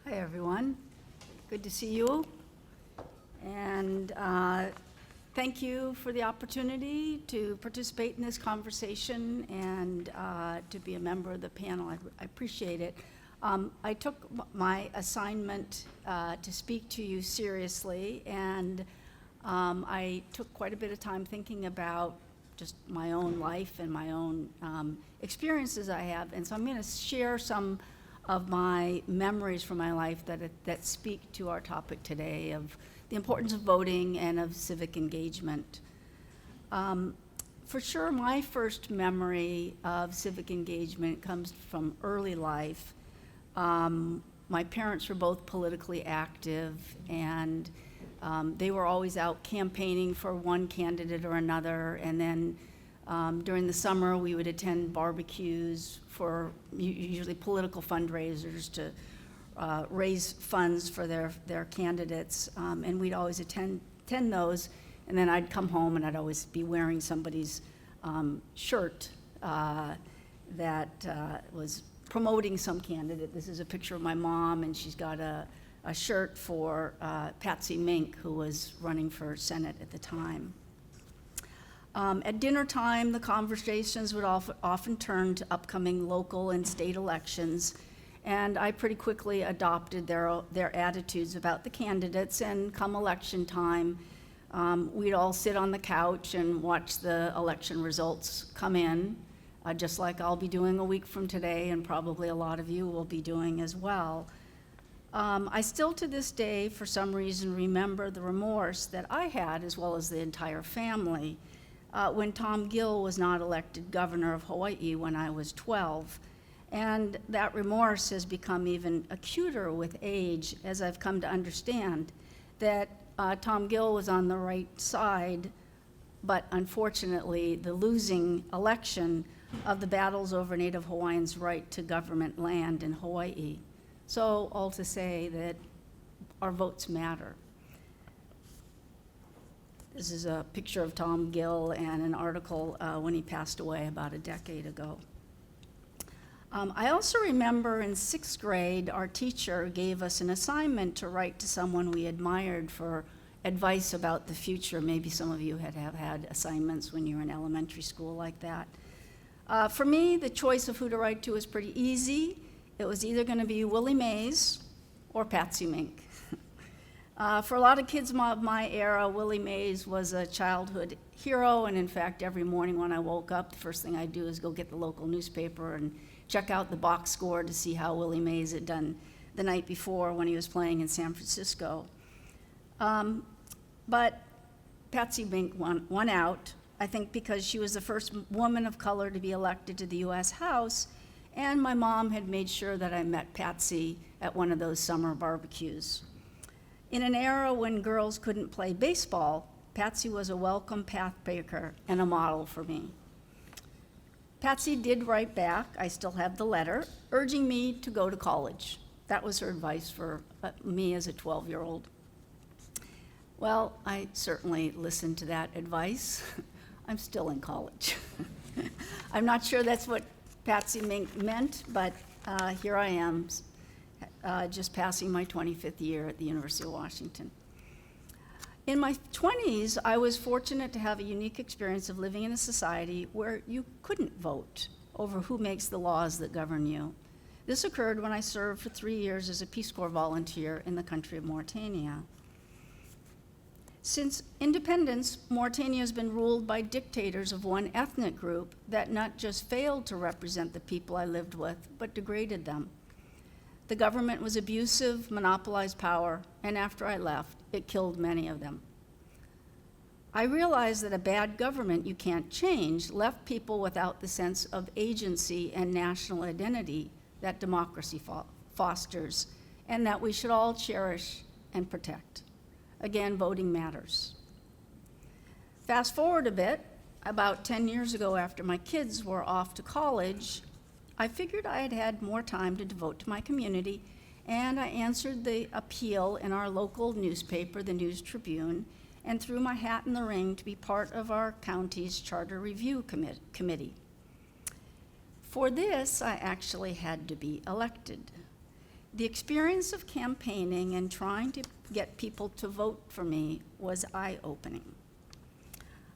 Hi, everyone. Good to see you. And thank you for the opportunity to participate in this conversation and to be a member of the panel. I appreciate it. I took my assignment to speak to you seriously, and I took quite a bit of time thinking about just my own life and my own experiences I have. And so I'm going to share some of my memories from my life that speak to our topic today of the importance of voting and of civic engagement. For sure, my first memory of civic engagement comes from early life. My parents were both politically active, and they were always out campaigning for one candidate or another. And then during the summer, we would attend barbecues for usually political fundraisers to raise funds for their candidates. And we'd always attend those. And then I'd come home and I'd always be wearing somebody's shirt that was promoting some candidate. This is a picture of my mom, and she's got a shirt for Patsy Mink, who was running for Senate at the time. At dinner time, the conversations would often turn to upcoming local and state elections, and I pretty quickly adopted their attitudes about the candidates, and come election time, we'd all sit on the couch and watch the election results come in, just like I'll be doing a week from today, and probably a lot of you will be doing as well. I still to this day, for some reason, remember the remorse that I had, as well as the entire family, when Tom Gill was not elected governor of Hawaii when I was 12. And that remorse has become even acuter with age, as I've come to understand that Tom Gill was on the right side, but unfortunately, the losing election of the battles over Native Hawaiians' right to government land in Hawaii. So all to say that our votes matter. This is a picture of Tom Gill and an article when he passed away about a decade ago. I also remember in 6th grade, our teacher gave us an assignment to write to someone we admired for advice about the future. Maybe some of you have had assignments when you were in elementary school like that. For me, the choice of who to write to was pretty easy. It was either going to be Willie Mays or Patsy Mink. For a lot of kids of my era, Willie Mays was a childhood hero, and in fact, every morning when I woke up, the first thing I'd do is go get the local newspaper and check out the box score to see how Willie Mays had done the night before when he was playing in San Francisco. But Patsy Mink won out, I think because she was the first woman of color to be elected to the U.S. House, and my mom had made sure that I met Patsy at one of those summer barbecues. In an era when girls couldn't play baseball, Patsy was a welcome pathbreaker and a model for me. Patsy did write back, I still have the letter, urging me to go to college. That was her advice for me as a 12-year-old. Well, I certainly listened to that advice. I'm still in college. I'm not sure that's what Patsy Mink meant, but here I am, just passing my 25th year at the University of Washington. In my 20s, I was fortunate to have a unique experience of living in a society where you couldn't vote over who makes the laws that govern you. This occurred when I served for 3 years as a Peace Corps volunteer in the country of Mauritania. Since independence, Mauritania has been ruled by dictators of one ethnic group that not just failed to represent the people I lived with, but degraded them. The government was abusive, monopolized power, and after I left, it killed many of them. I realized that a bad government you can't change left people without the sense of agency and national identity that democracy fosters, and that we should all cherish and protect. Again, voting matters. Fast forward a bit, about 10 years ago after my kids were off to college, I figured I had had more time to devote to my community, and I answered the appeal in our local newspaper, the News Tribune, and threw my hat in the ring to be part of our county's charter review committee. For this, I actually had to be elected. The experience of campaigning and trying to get people to vote for me was eye-opening.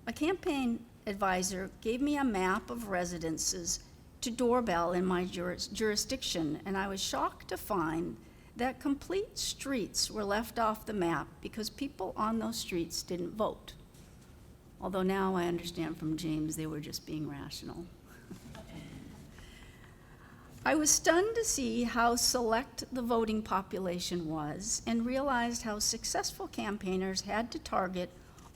A campaign advisor gave me a map of residences to doorbell in my jurisdiction, and I was shocked to find that complete streets were left off the map because people on those streets didn't vote. Although now I understand from James they were just being rational. I was stunned to see how select the voting population was and realized how successful campaigners had to target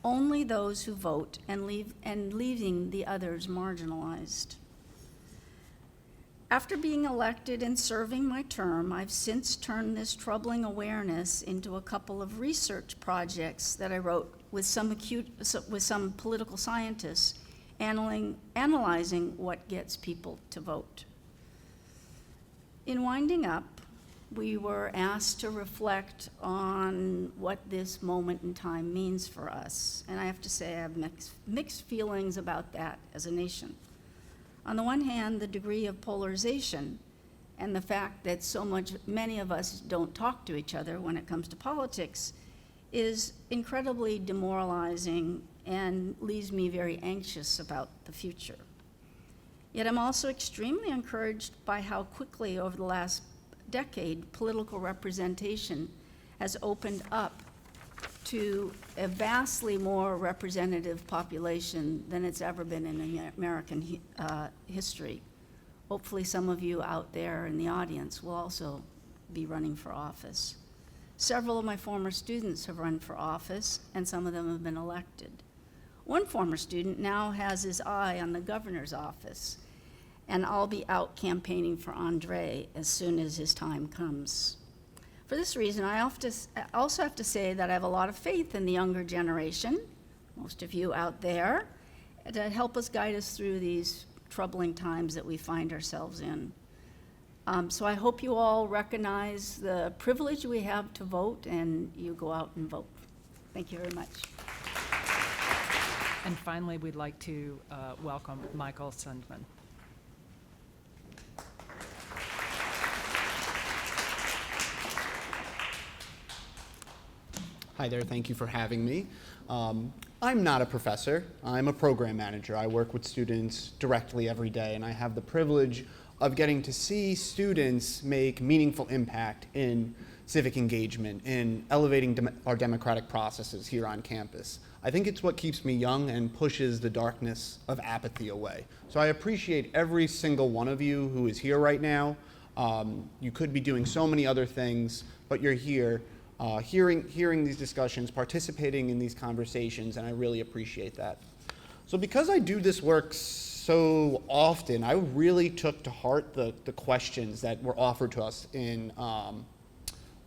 only those who vote and leaving the others marginalized. After being elected and serving my term, I've since turned this troubling awareness into a couple of research projects that I wrote with some political scientists analyzing what gets people to vote. In winding up, we were asked to reflect on what this moment in time means for us. And I have to say I have mixed feelings about that as a nation. On the one hand, the degree of polarization and the fact that many of us don't talk to each other when it comes to politics is incredibly demoralizing and leaves me very anxious about the future. Yet I'm also extremely encouraged by how quickly over the last decade political representation has opened up to a vastly more representative population than it's ever been in American history. Hopefully some of you out there in the audience will also be running for office. Several of my former students have run for office, and some of them have been elected. One former student now has his eye on the governor's office, and I'll be out campaigning for Andre as soon as his time comes. For this reason, I also have to say that I have a lot of faith in the younger generation, most of you out there, to help us guide us through these troubling times that we find ourselves in. So I hope you all recognize the privilege we have to vote, and you go out and vote. Thank you very much. And finally, we'd like to welcome Michael Sundman. Hi there, thank you for having me. I'm not a professor, I'm a program manager. I work with students directly every day, and I have the privilege of getting to see students make meaningful impact in civic engagement, in elevating our democratic processes here on campus. I think it's what keeps me young and pushes the darkness of apathy away. So I appreciate every single one of you who is here right now. You could be doing so many other things, but you're here. Hearing these discussions, participating in these conversations, and I really appreciate that. So because I do this work so often, I really took to heart the questions that were offered to us in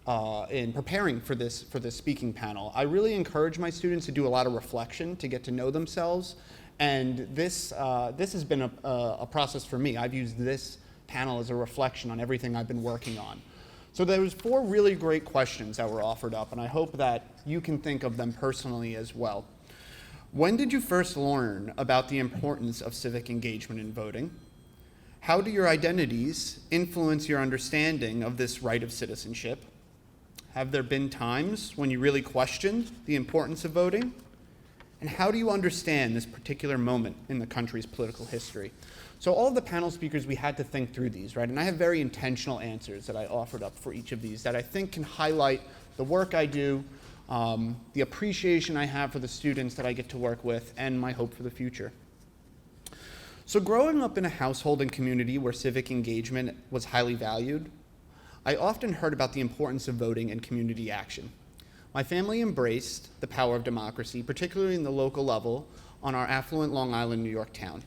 preparing for this speaking panel. I really encourage my students to do a lot of reflection, to get to know themselves, and this has been a process for me. I've used this panel as a reflection on everything I've been working on. So there was 4 really great questions that were offered up, and I hope that you can think of them personally as well. When did you first learn about the importance of civic engagement in voting? How do your identities influence your understanding of this right of citizenship? Have there been times when you really questioned the importance of voting? And how do you understand this particular moment in the country's political history? So all of the panel speakers, we had to think through these, right? And I have very intentional answers that I offered up for each of these that I think can highlight the work I do, the appreciation I have for the students that I get to work with, and my hope for the future. So growing up in a household and community where civic engagement was highly valued, I often heard about the importance of voting and community action. My family embraced the power of democracy, particularly in the local level, on our affluent Long Island, New York town.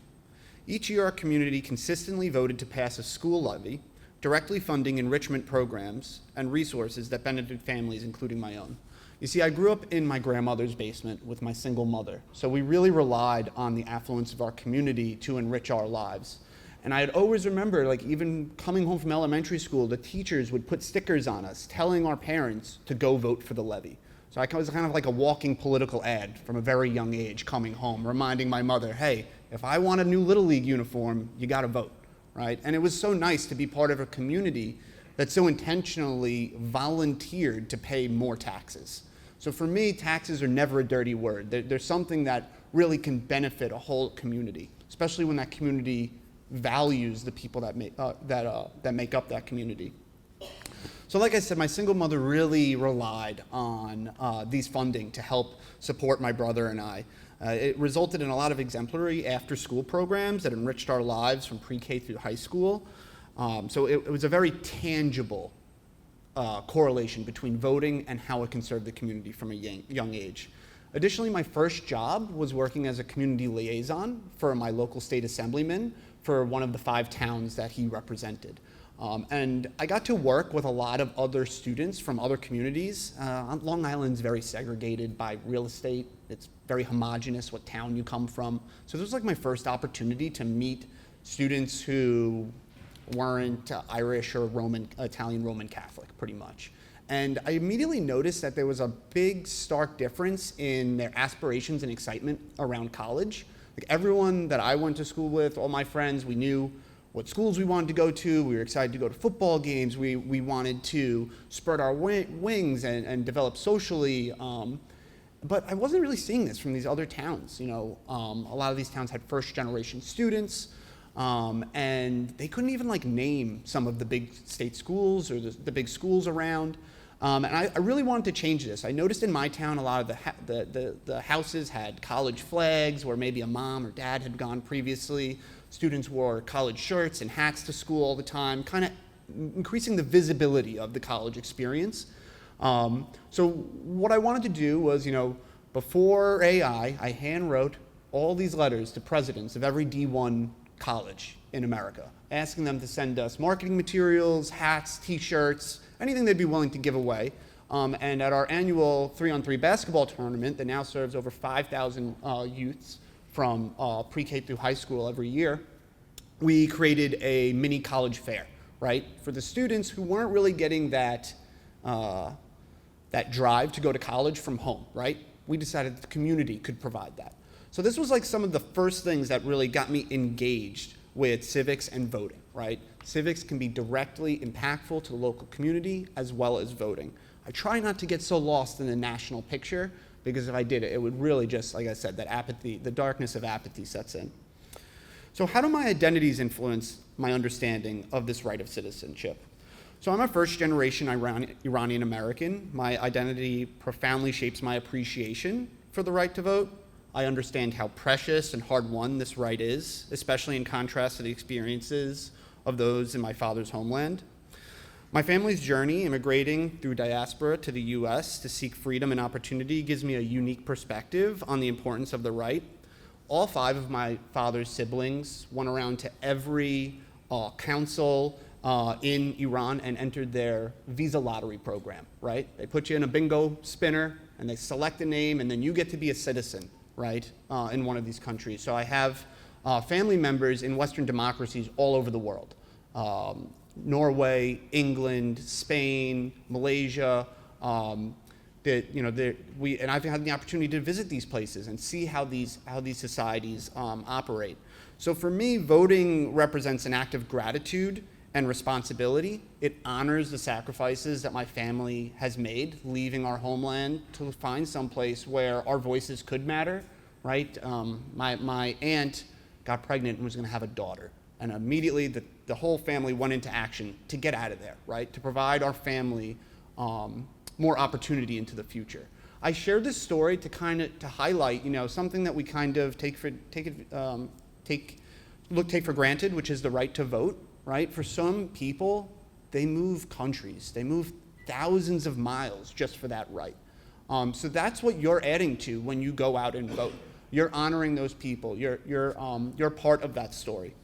Each year, our community consistently voted to pass a school levy, directly funding enrichment programs and resources that benefited families, including my own. You see, I grew up in my grandmother's basement with my single mother, so we really relied on the affluence of our community to enrich our lives. And I'd always remember, like, even coming home from elementary school, the teachers would put stickers on us telling our parents to go vote for the levy. So I was kind of like a walking political ad from a very young age, coming home, reminding my mother, hey, if I want a new Little League uniform, you gotta vote, right? And it was so nice to be part of a community that so intentionally volunteered to pay more taxes. So for me, taxes are never a dirty word. They're something that really can benefit a whole community, especially when that community values the people that make up that community. So like I said, my single mother really relied on these funding to help support my brother and I. It resulted in a lot of exemplary after-school programs that enriched our lives from pre-K through high school. So it was a very tangible correlation between voting and how it can serve the community from a young age. Additionally, my first job was working as a community liaison for my local state assemblyman for one of the 5 towns that he represented. And I got to work with a lot of other students from other communities. Long Island's very segregated by real estate. It's very homogenous what town you come from. So this was like my first opportunity to meet students who weren't Irish or Italian Roman Catholic, pretty much. And I immediately noticed that there was a big, stark difference in their aspirations and excitement around college. Like everyone that I went to school with, all my friends, we knew what schools we wanted to go to. We were excited to go to football games. We wanted to spread our wings and develop socially. But I wasn't really seeing this from these other towns. You know, a lot of these towns had first-generation students. And they couldn't even like name some of the big state schools or the big schools around. And I really wanted to change this. I noticed in my town a lot of the houses had college flags where maybe a mom or dad had gone previously. Students wore college shirts and hats to school all the time, kind of increasing the visibility of the college experience. So what I wanted to do was, you know, before AI, I hand wrote all these letters to presidents of every D1 college in America, asking them to send us marketing materials, hats, t-shirts, anything they'd be willing to give away. And at our annual 3-on-3 basketball tournament that now serves over 5,000 youths from pre-K through high school every year, we created a mini college fair, right? For the students who weren't really getting that drive to go to college from home, right? We decided that the community could provide that. So this was like some of the first things that really got me engaged with civics and voting, right? Civics can be directly impactful to the local community as well as voting. I try not to get so lost in the national picture because if I did, it would really just, like I said, that apathy, the darkness of apathy sets in. So how do my identities influence my understanding of this right of citizenship? So I'm a first-generation Iranian American. My identity profoundly shapes my appreciation for the right to vote. I understand how precious and hard-won this right is, especially in contrast to the experiences of those in my father's homeland. My family's journey immigrating through diaspora to the US to seek freedom and opportunity gives me a unique perspective on the importance of the right. All 5 of my father's siblings went around to every council in Iran and entered their visa lottery program, right? They put you in a bingo spinner and they select a name and then you get to be a citizen, right, in one of these countries. So I have family members in Western democracies all over the world. Norway, England, Spain, Malaysia, and I've had the opportunity to visit these places and see how these societies operate. So for me, voting represents an act of gratitude and responsibility. It honors the sacrifices that my family has made, leaving our homeland to find some place where our voices could matter, right? My aunt got pregnant and was gonna have a daughter. And immediately the whole family went into action to get out of there, right? To provide our family more opportunity into the future. I shared this story to highlight, something that we kind of take for granted, which is the right to vote, right? For some people, they move countries, they move thousands of miles just for that right. So that's what you're adding to when you go out and vote. You're honoring those people. You're part of that story.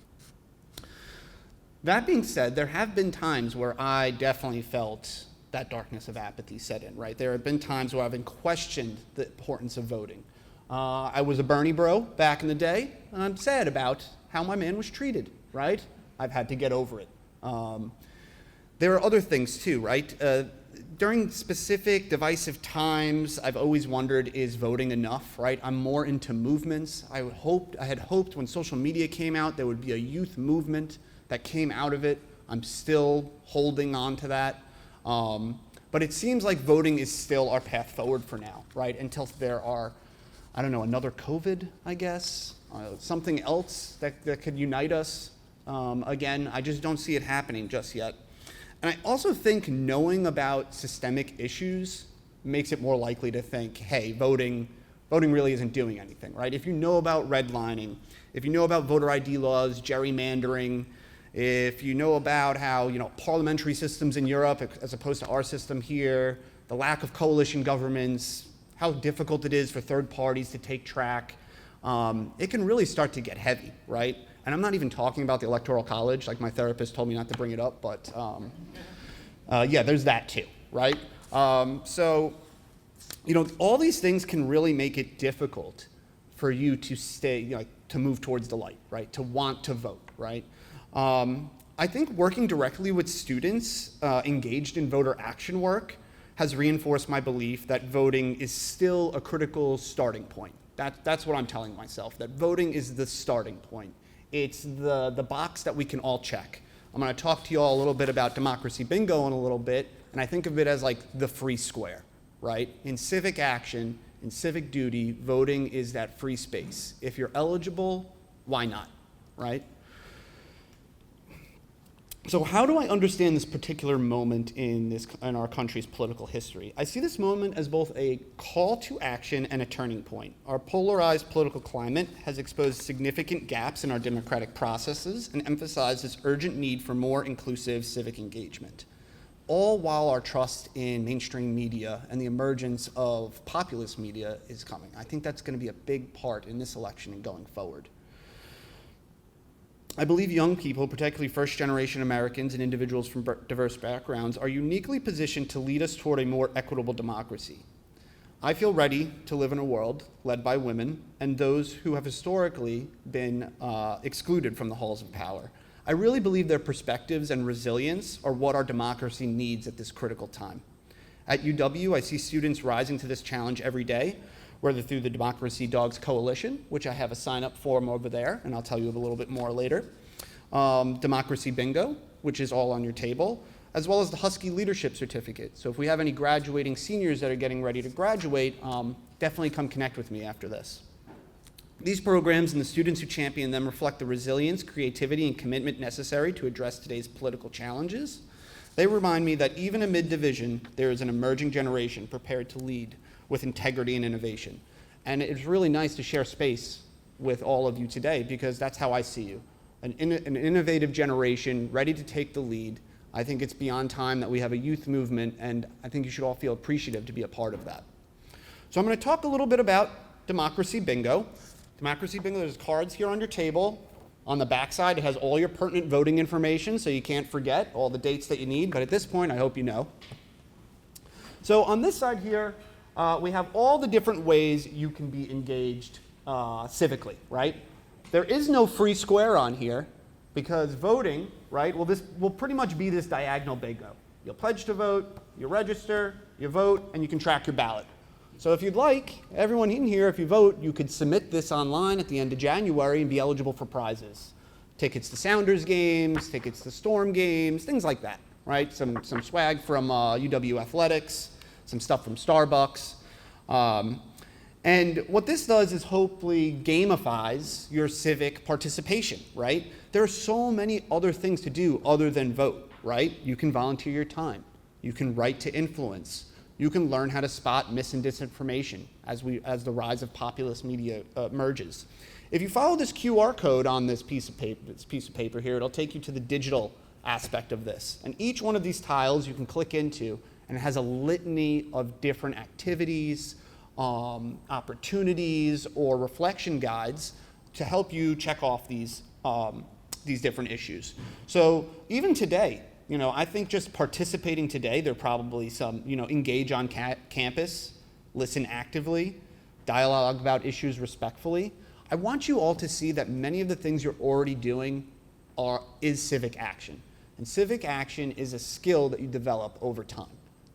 That being said, there have been times where I definitely felt that darkness of apathy set in, right? There have been times where I've been questioned the importance of voting. I was a Bernie bro back in the day, and I'm sad about how my man was treated, right? I've had to get over it. There are other things too, right? During specific divisive times, I've always wondered, is voting enough, right? I'm more into movements. I had hoped when social media came out, there would be a youth movement that came out of it. I'm still holding on to that. But it seems like voting is still our path forward for now, right? Until there are, I don't know, another COVID, I guess, something else that could unite us. Again, I just don't see it happening just yet. And I also think knowing about systemic issues makes it more likely to think, hey, voting really isn't doing anything, right? If you know about redlining, if you know about voter ID laws, gerrymandering, if you know about how, parliamentary systems in Europe as opposed to our system here, the lack of coalition governments, how difficult it is for third parties to take track, it can really start to get heavy, right? And I'm not even talking about the Electoral College, like my therapist told me not to bring it up, but yeah, there's that too, right? So, all these things can really make it difficult for you to stay, to move towards the light, right? To want to vote, right? I think working directly with students engaged in voter action work has reinforced my belief that voting is still a critical starting point. That's what I'm telling myself, that voting is the starting point. It's the box that we can all check. I'm going to talk to you all a little bit about democracy bingo in a little bit, and I think of it as like the free square, right? In civic action, in civic duty, voting is that free space. If you're eligible, why not, right? So how do I understand this particular moment in our country's political history? I see this moment as both a call to action and a turning point. Our polarized political climate has exposed significant gaps in our democratic processes and emphasized this urgent need for more inclusive civic engagement, all while our trust in mainstream media and the emergence of populist media is coming. I think that's going to be a big part in this election and going forward. I believe young people, particularly first-generation Americans and individuals from diverse backgrounds, are uniquely positioned to lead us toward a more equitable democracy. I feel ready to live in a world led by women and those who have historically been excluded from the halls of power. I really believe their perspectives and resilience are what our democracy needs at this critical time. At UW, I see students rising to this challenge every day, whether through the Democracy Dogs Coalition, which I have a sign-up form over there, and I'll tell you a little bit more later, Democracy Bingo, which is all on your table, as well as the Husky Leadership Certificate. So if we have any graduating seniors that are getting ready to graduate, definitely come connect with me after this. These programs and the students who champion them reflect the resilience, creativity, and commitment necessary to address today's political challenges. They remind me that even amid division, there is an emerging generation prepared to lead with integrity and innovation. And it's really nice to share space with all of you today because that's how I see you. An innovative generation ready to take the lead. I think it's beyond time that we have a youth movement, and I think you should all feel appreciative to be a part of that. So I'm going to talk a little bit about Democracy Bingo. Democracy Bingo, there's cards here on your table. On the backside, it has all your pertinent voting information, so you can't forget all the dates that you need, but at this point, I hope you know. So on this side here, we have all the different ways you can be engaged civically, right? There is no free square on here because voting, right, well, this will pretty much be this diagonal bingo. You'll pledge to vote, you register, you vote, and you can track your ballot. So if you'd like, everyone in here, if you vote, you could submit this online at the end of January and be eligible for prizes. Tickets to Sounders games, tickets to Storm games, things like that, right? Some swag from UW Athletics, some stuff from Starbucks. And what this does is hopefully gamifies your civic participation, right? There are so many other things to do other than vote, right? You can volunteer your time. You can write to influence. You can learn how to spot mis and disinformation as the rise of populist media emerges. If you follow this QR code on this piece of paper here, it'll take you to the digital aspect of this. And each one of these tiles you can click into, and it has a litany of different activities, opportunities, or reflection guides to help you check off these different issues. So even today, I think just participating today, there are probably some, engage on campus, listen actively, dialogue about issues respectfully. I want you all to see that many of the things you're already doing is civic action. And civic action is a skill that you develop over time,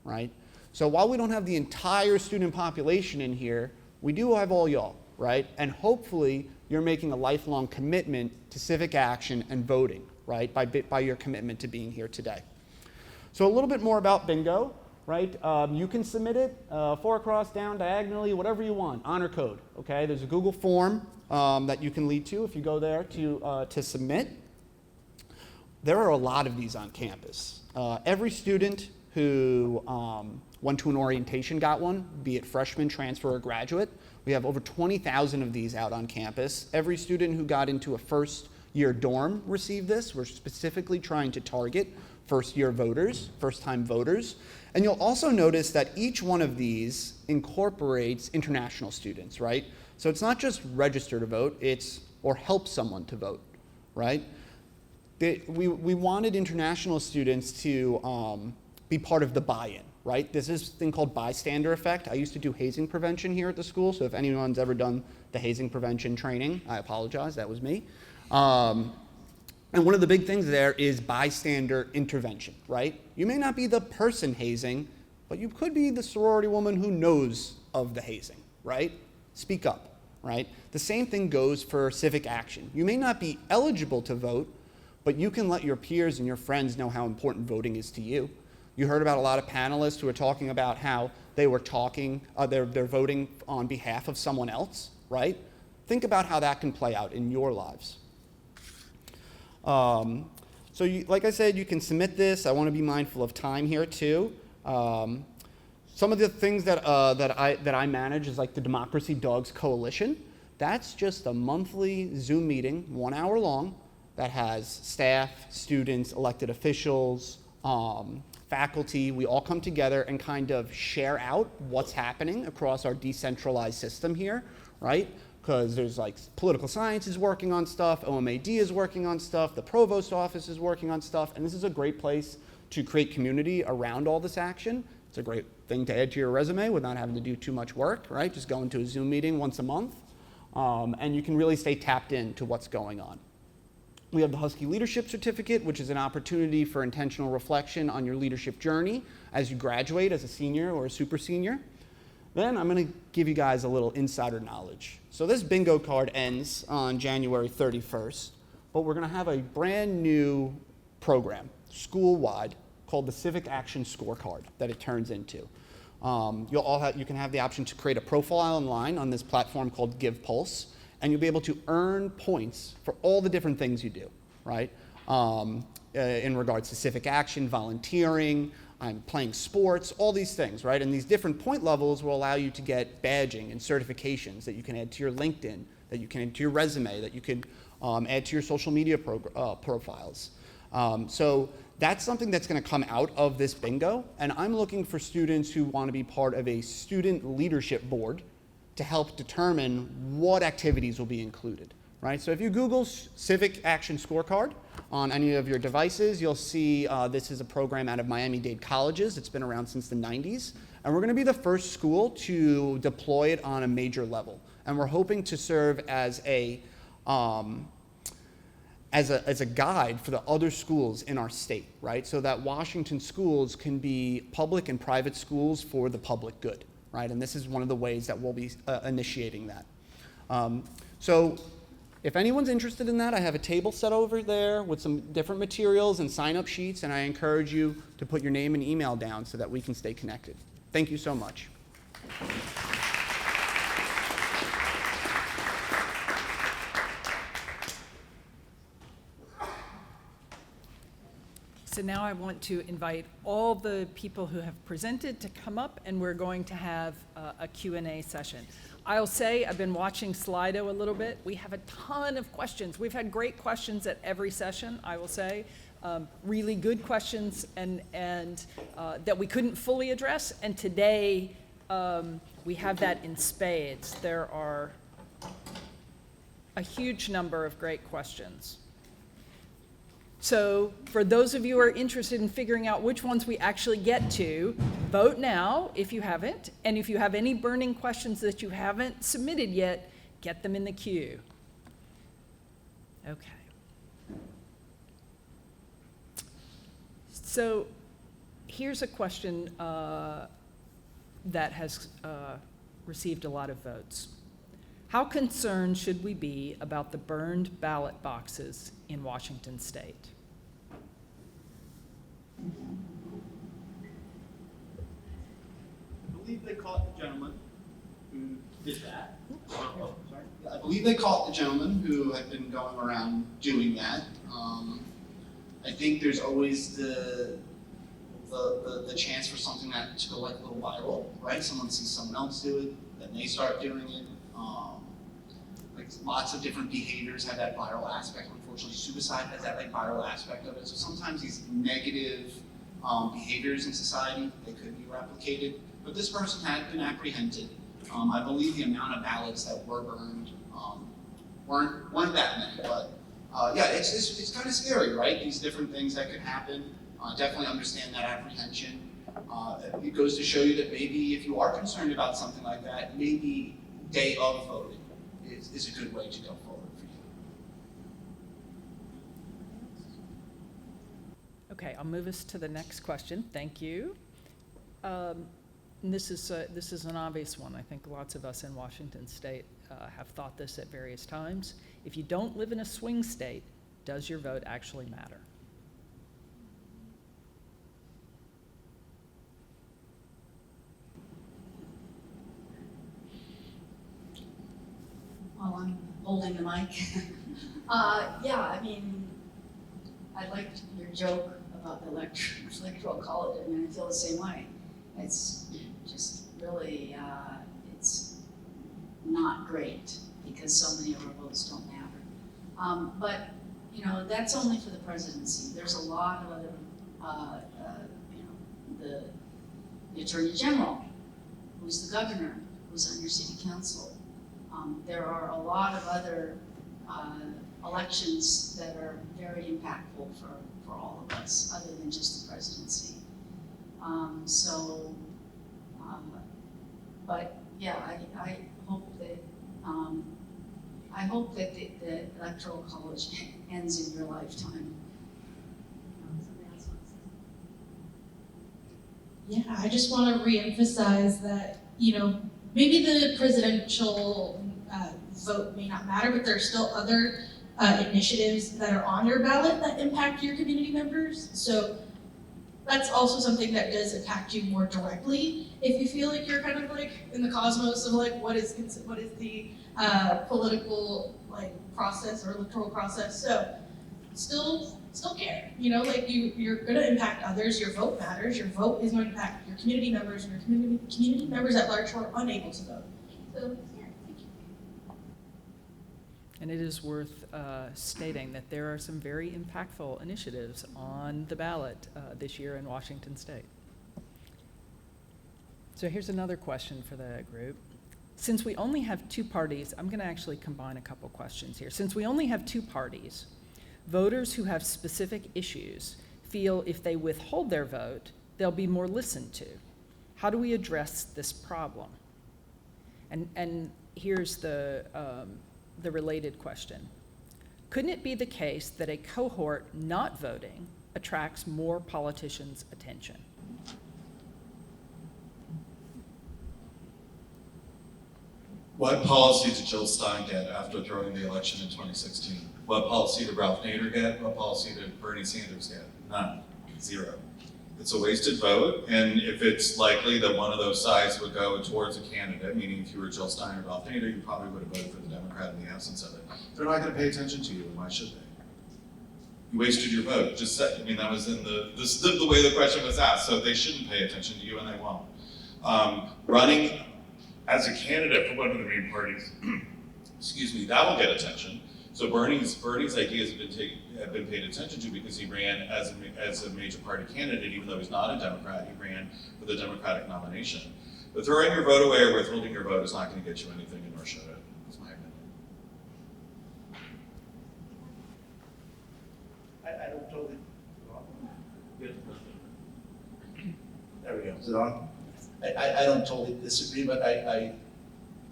right? So while we don't have the entire student population in here, we do have all y'all, right? And hopefully you're making a lifelong commitment to civic action and voting, right? By your commitment to being here today. So a little bit more about bingo, right? You can submit it 4 across, down, diagonally, whatever you want, honor code, okay? There's a Google form that you can lead to if you go there to submit. There are a lot of these on campus. Every student who went to an orientation got one, be it freshman, transfer, or graduate. We have over 20,000 of these out on campus. Every student who got into a first-year dorm received this. We're specifically trying to target first-year voters, first-time voters. And you'll also notice that each one of these incorporates international students, right? So it's not just register to vote, or help someone to vote, right? We wanted international students to be part of the buy-in, right? There's this thing called bystander effect. I used to do hazing prevention here at the school, so if anyone's ever done the hazing prevention training, I apologize, that was me. And one of the big things there is bystander intervention, right? You may not be the person hazing, but you could be the sorority woman who knows of the hazing, right? Speak up, right? The same thing goes for civic action. You may not be eligible to vote, but you can let your peers and your friends know how important voting is to you. You heard about a lot of panelists who are talking about how they were they're voting on behalf of someone else, right? Think about how that can play out in your lives. Like I said, you can submit this. I want to be mindful of time here too. Some of the things that I manage is like the Democracy Dogs Coalition. That's just a monthly Zoom meeting, 1 hour long, that has staff, students, elected officials, faculty. We all come together and kind of share out what's happening across our decentralized system here, right? Because there's like political science is working on stuff, OMAD is working on stuff, the provost office is working on stuff, and this is a great place to create community around all this action. It's a great thing to add to your resume without having to do too much work, right? Just go into a Zoom meeting once a month, and you can really stay tapped into what's going on. We have the Husky Leadership Certificate, which is an opportunity for intentional reflection on your leadership journey as you graduate as a senior or a super senior. Then I'm going to give you guys a little insider knowledge. So this bingo card ends on January 31st, but we're going to have a brand new program, school-wide, called the Civic Action Scorecard that it turns into. You can have the option to create a profile online on this platform called GivePulse, and you'll be able to earn points for all the different things you do, right? In regards to civic action, volunteering, playing sports, all these things, right? And these different point levels will allow you to get badging and certifications that you can add to your LinkedIn, that you can add to your resume, that you can add to your social media profiles. So that's something that's going to come out of this bingo, and I'm looking for students who want to be part of a student leadership board to help determine what activities will be included, right? So if you Google Civic Action Scorecard on any of your devices, you'll see this is a program out of Miami-Dade colleges. It's been around since the 90s, and we're going to be the first school to deploy it on a major level. And we're hoping to serve as a guide for the other schools in our state, right? So that Washington schools can be public and private schools for the public good, right? And this is one of the ways that we'll be initiating that. So if anyone's interested in that, I have a table set over there with some different materials and sign-up sheets, and I encourage you to put your name and email down so that we can stay connected. Thank you so much. so now I want to invite all the people who have presented to come up, and we're going to have a Q&A session. I'll say, I've been watching Slido a little bit. We have a ton of questions. We've had great questions at every session, I will say. Really good questions and that we couldn't fully address. And today, we have that in spades. There are a huge number of great questions. So for those of you who are interested in figuring out which ones we actually get to, vote now if you haven't. And if you have any burning questions that you haven't submitted yet, get them in the queue. Okay. So here's a question that has received a lot of votes. How concerned should we be about the burned ballot boxes in Washington State? I believe they caught the gentleman who did that. Oh, sorry. I believe they caught the gentleman who had been going around doing that. I think there's always the chance for something that to go like a little viral, right? Someone sees someone else do it, then they start doing it. Like lots of different behaviors have that viral aspect. Unfortunately, suicide has that like viral aspect of it. So sometimes these negative behaviors in society, they could be replicated. But this person had been apprehended. I believe the amount of ballots that were burned weren't that many, but yeah, it's kind of scary, right? These different things that could happen. Definitely understand that apprehension. It goes to show you that maybe if you are concerned about something like that, maybe day of voting is a good way to go forward for you. Okay, I'll move us to the next question. Thank you. And this is an obvious one. I think lots of us in Washington State have thought this at various times. If you don't live in a swing state, does your vote actually matter? While I'm holding the mic. Yeah, I mean, I liked your joke about the electoral college. I mean, I feel the same way. It's just really, it's not great because so many of our votes don't matter. But, you know, that's only for the presidency. There's a lot of other, you know, the attorney general, who's the governor, who's on your city council. There are a lot of other elections that are very impactful for all of us, other than just the presidency. But yeah, I hope that the electoral college ends in your lifetime. Somebody else wants to say? Yeah, I just want to reemphasize that, you know, maybe the presidential vote may not matter, but there are still other initiatives that are on your ballot that impact your community members. So that's also something that does impact you more directly. If you feel like you're kind of like in the cosmos of like what is the political like process or electoral process. So still care, you know, like you're going to impact others. Your vote matters. Your vote is going to impact your community members and your community members at large who are unable to vote. So yeah, thank you. And it is worth stating that there are some very impactful initiatives on the ballot this year in Washington State. So here's another question for the group. Since we only have two parties, I'm going to actually combine a couple questions here. Since we only have two parties, voters who have specific issues feel if they withhold their vote, they'll be more listened to. How do we address this problem? And here's the related question. Couldn't it be the case that a cohort not voting attracts more politicians' attention? What policy did Jill Stein get after throwing the election in 2016? What policy did Ralph Nader get? What policy did Bernie Sanders get? None. Zero. It's a wasted vote, and if it's likely that one of those sides would go towards a candidate, meaning if you were Jill Stein or Ralph Nader, you probably would have voted for the Democrat in the absence of it. They're not going to pay attention to you, and why should they? You wasted your vote. Just said, I mean, that was in the way the question was asked, so they shouldn't pay attention to you and they won't. Running as a candidate for one of the main parties, excuse me, that will get attention. So Bernie's ideas have been paid attention to because he ran as a major party candidate, even though he's not a Democrat. He ran for the Democratic nomination. But throwing your vote away or withholding your vote is not going to get you anything, and nor should it. That's my opinion. I don't totally. There we go. Is it on? I don't totally disagree, but I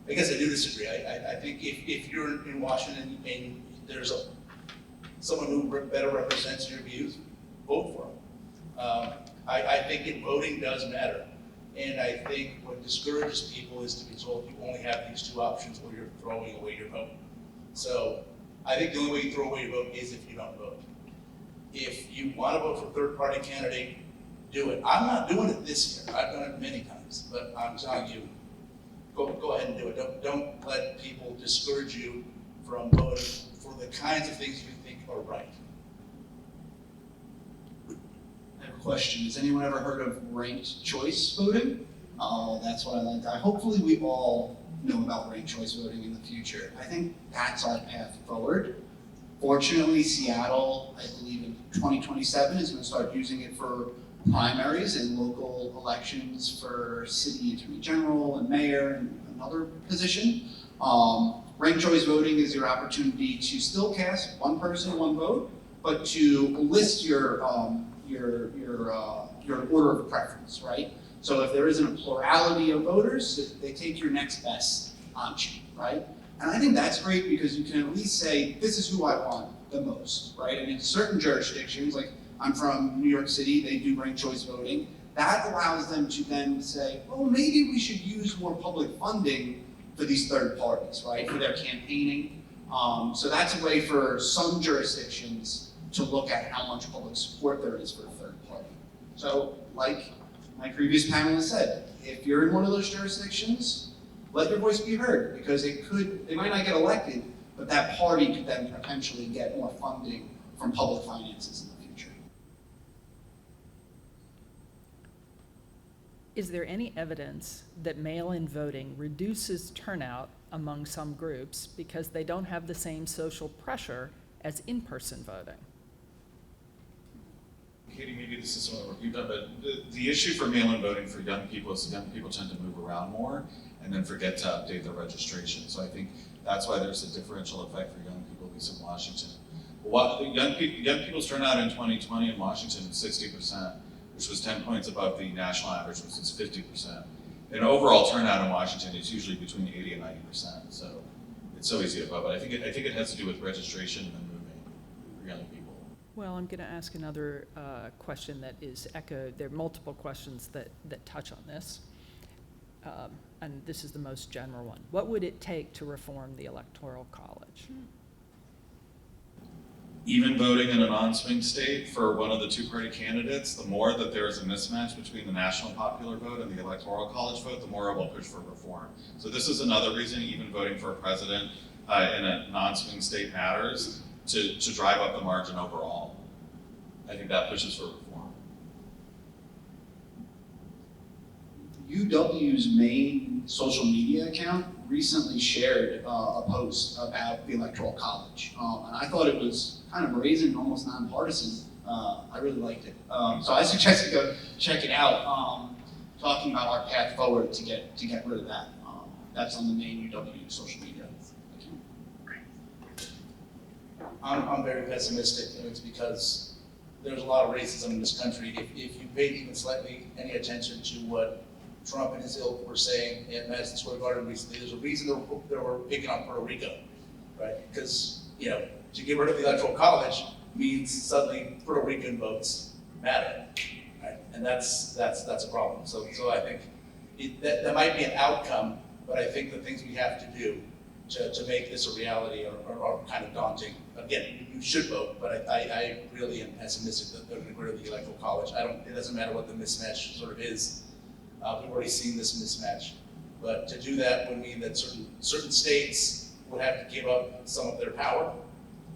guess I do disagree. I think if you're in Washington and there's someone who better represents your views, vote for them. I think voting does matter. And I think what discourages people is to be told you only have these two options or you're throwing away your vote. So I think the only way you throw away your vote is if you don't vote. If you want to vote for a third-party candidate, do it. I'm not doing it this year. I've done it many times, but I'm telling you, go ahead and do it. Don't let people discourage you from voting for the kinds of things you think are right. I have a question. Has anyone ever heard of ranked choice voting? Oh, that's what I like. Hopefully we all know about ranked choice voting in the future. I think that's our path forward. Fortunately, Seattle, I believe in 2027, is going to start using it for primaries and local elections for city attorney general and mayor and another position. Ranked choice voting is your opportunity to still cast one person, one vote, but to list your order of preference, right? So if there isn't a plurality of voters, they take your next best option, right? And I think that's great because you can at least say, this is who I want the most, right? And in certain jurisdictions, like I'm from New York City, they do ranked choice voting. That allows them to then say, well, maybe we should use more public funding for these third parties, right? For their campaigning. So that's a way for some jurisdictions to look at how much public support there is for a third party. So like my previous panelist said, if you're in one of those jurisdictions, let your voice be heard because they might not get elected, but that party could then potentially get more funding from public finances in the future. Is there any evidence that mail-in voting reduces turnout among some groups because they don't have the same social pressure as in-person voting? Katie, maybe this is some of the work you've done, but the issue for mail-in voting for young people is young people tend to move around more and then forget to update their registration. So I think that's why there's a differential effect for young people, at least in Washington. Young people's turnout in 2020 in Washington was 60%, which was 10 points above the national average, which is 50%. And overall turnout in Washington is usually between 80 and 90%. So it's so easy to vote, but I think it has to do with registration and moving for young people. Well, I'm going to ask another question that is echoed. There are multiple questions that touch on this, and this is the most general one. What would it take to reform the Electoral College? Even voting in a non-swing state for one of the two-party candidates, the more that there is a mismatch between the national popular vote and the Electoral College vote, the more it will push for reform. So this is another reason even voting for a president in a non-swing state matters to drive up the margin overall. I think that pushes for reform. UW's main social media account recently shared a post about the Electoral College. And I thought it was kind of brazen, almost nonpartisan. I really liked it. So I suggest you go check it out, talking about our path forward to get rid of that. That's on the main UW social media account. I'm very pessimistic, and it's because there's a lot of racism in this country. If you paid even slightly any attention to what Trump and his ilk were saying in Madison Square Garden recently, there's a reason they were picking on Puerto Rico, right? Because, to get rid of the Electoral College means suddenly Puerto Rican votes matter, right? And that's a problem. So I think that might be an outcome, but I think the things we have to do to make this a reality are kind of daunting. Again, you should vote, but I really am pessimistic that they're going to get rid of the Electoral College. It doesn't matter what the mismatch sort of is. We've already seen this mismatch. But to do that would mean that certain states would have to give up some of their power,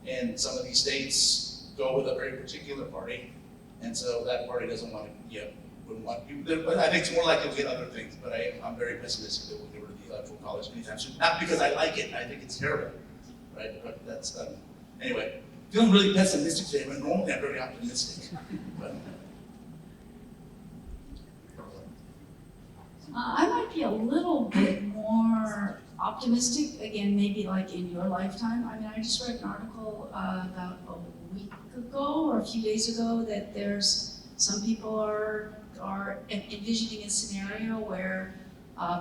and some of these states go with a very particular party, and so that party doesn't want to, wouldn't want people. But I think it's more likely we'll get other things. But I'm very pessimistic that we'll get rid of the electoral college anytime soon. Not because I like it, I think it's terrible, right? But that's anyway. Feeling really pessimistic today, but normally I'm very optimistic. But, I might be a little bit more optimistic, again, maybe like in your lifetime. I mean, I just read an article about a week ago or a few days ago that there's some people are envisioning a scenario where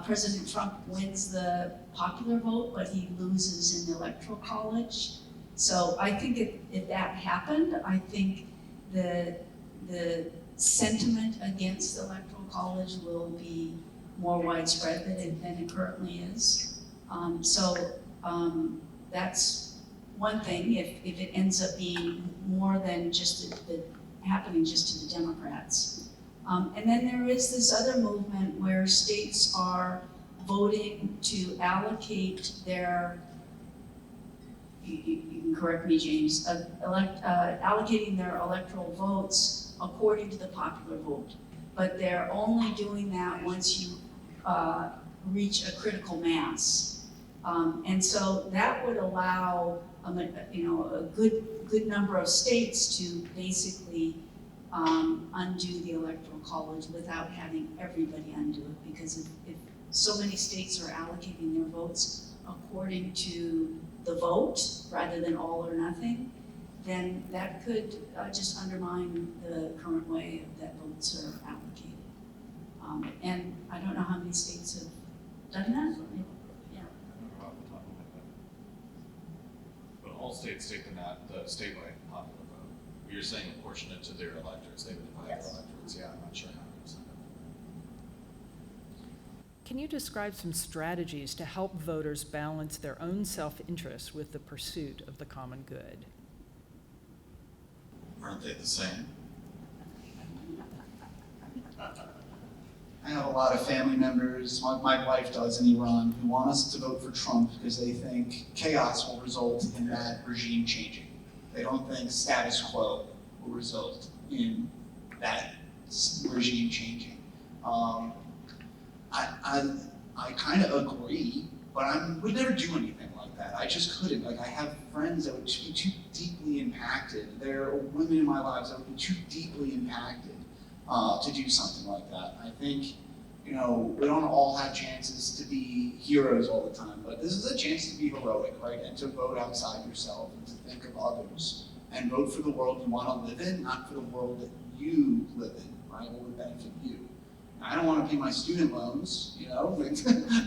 President Trump wins the popular vote, but he loses in the electoral college. So I think if that happened, I think the sentiment against the electoral college will be more widespread than it currently is. That's one thing, if it ends up being more than just happening just to the Democrats. And then there is this other movement where states are voting to allocate their, you can correct me, James, allocating their electoral votes according to the popular vote. But they're only doing that once you reach a critical mass. And so that would allow a good number of states to basically undo the electoral college without having everybody undo it, because if so many states are allocating their votes according to the vote rather than all or nothing, then that could just undermine the current way that votes are allocated. And I don't know how many states have done that. Yeah. But all states take the statewide popular vote. You're saying apportionate to their electors. They would divide their electorates. Yeah, I'm not sure how many signed up for that. Can you describe some strategies to help voters balance their own self-interest with the pursuit of the common good? Aren't they the same? I have a lot of family members, my wife does in Iran, who want us to vote for Trump because they think chaos will result in that regime changing. They don't think status quo will result in that regime changing. I kind of agree, but I would never do anything like that. I just couldn't. Like, I have friends that would be too deeply impacted. There are women in my lives that would be too deeply impacted to do something like that. I think, we don't all have chances to be heroes all the time, but this is a chance to be heroic, right? And to vote outside yourself and to think of others and vote for the world you want to live in, not for the world that you live in, right? What would benefit you. I don't want to pay my student loans,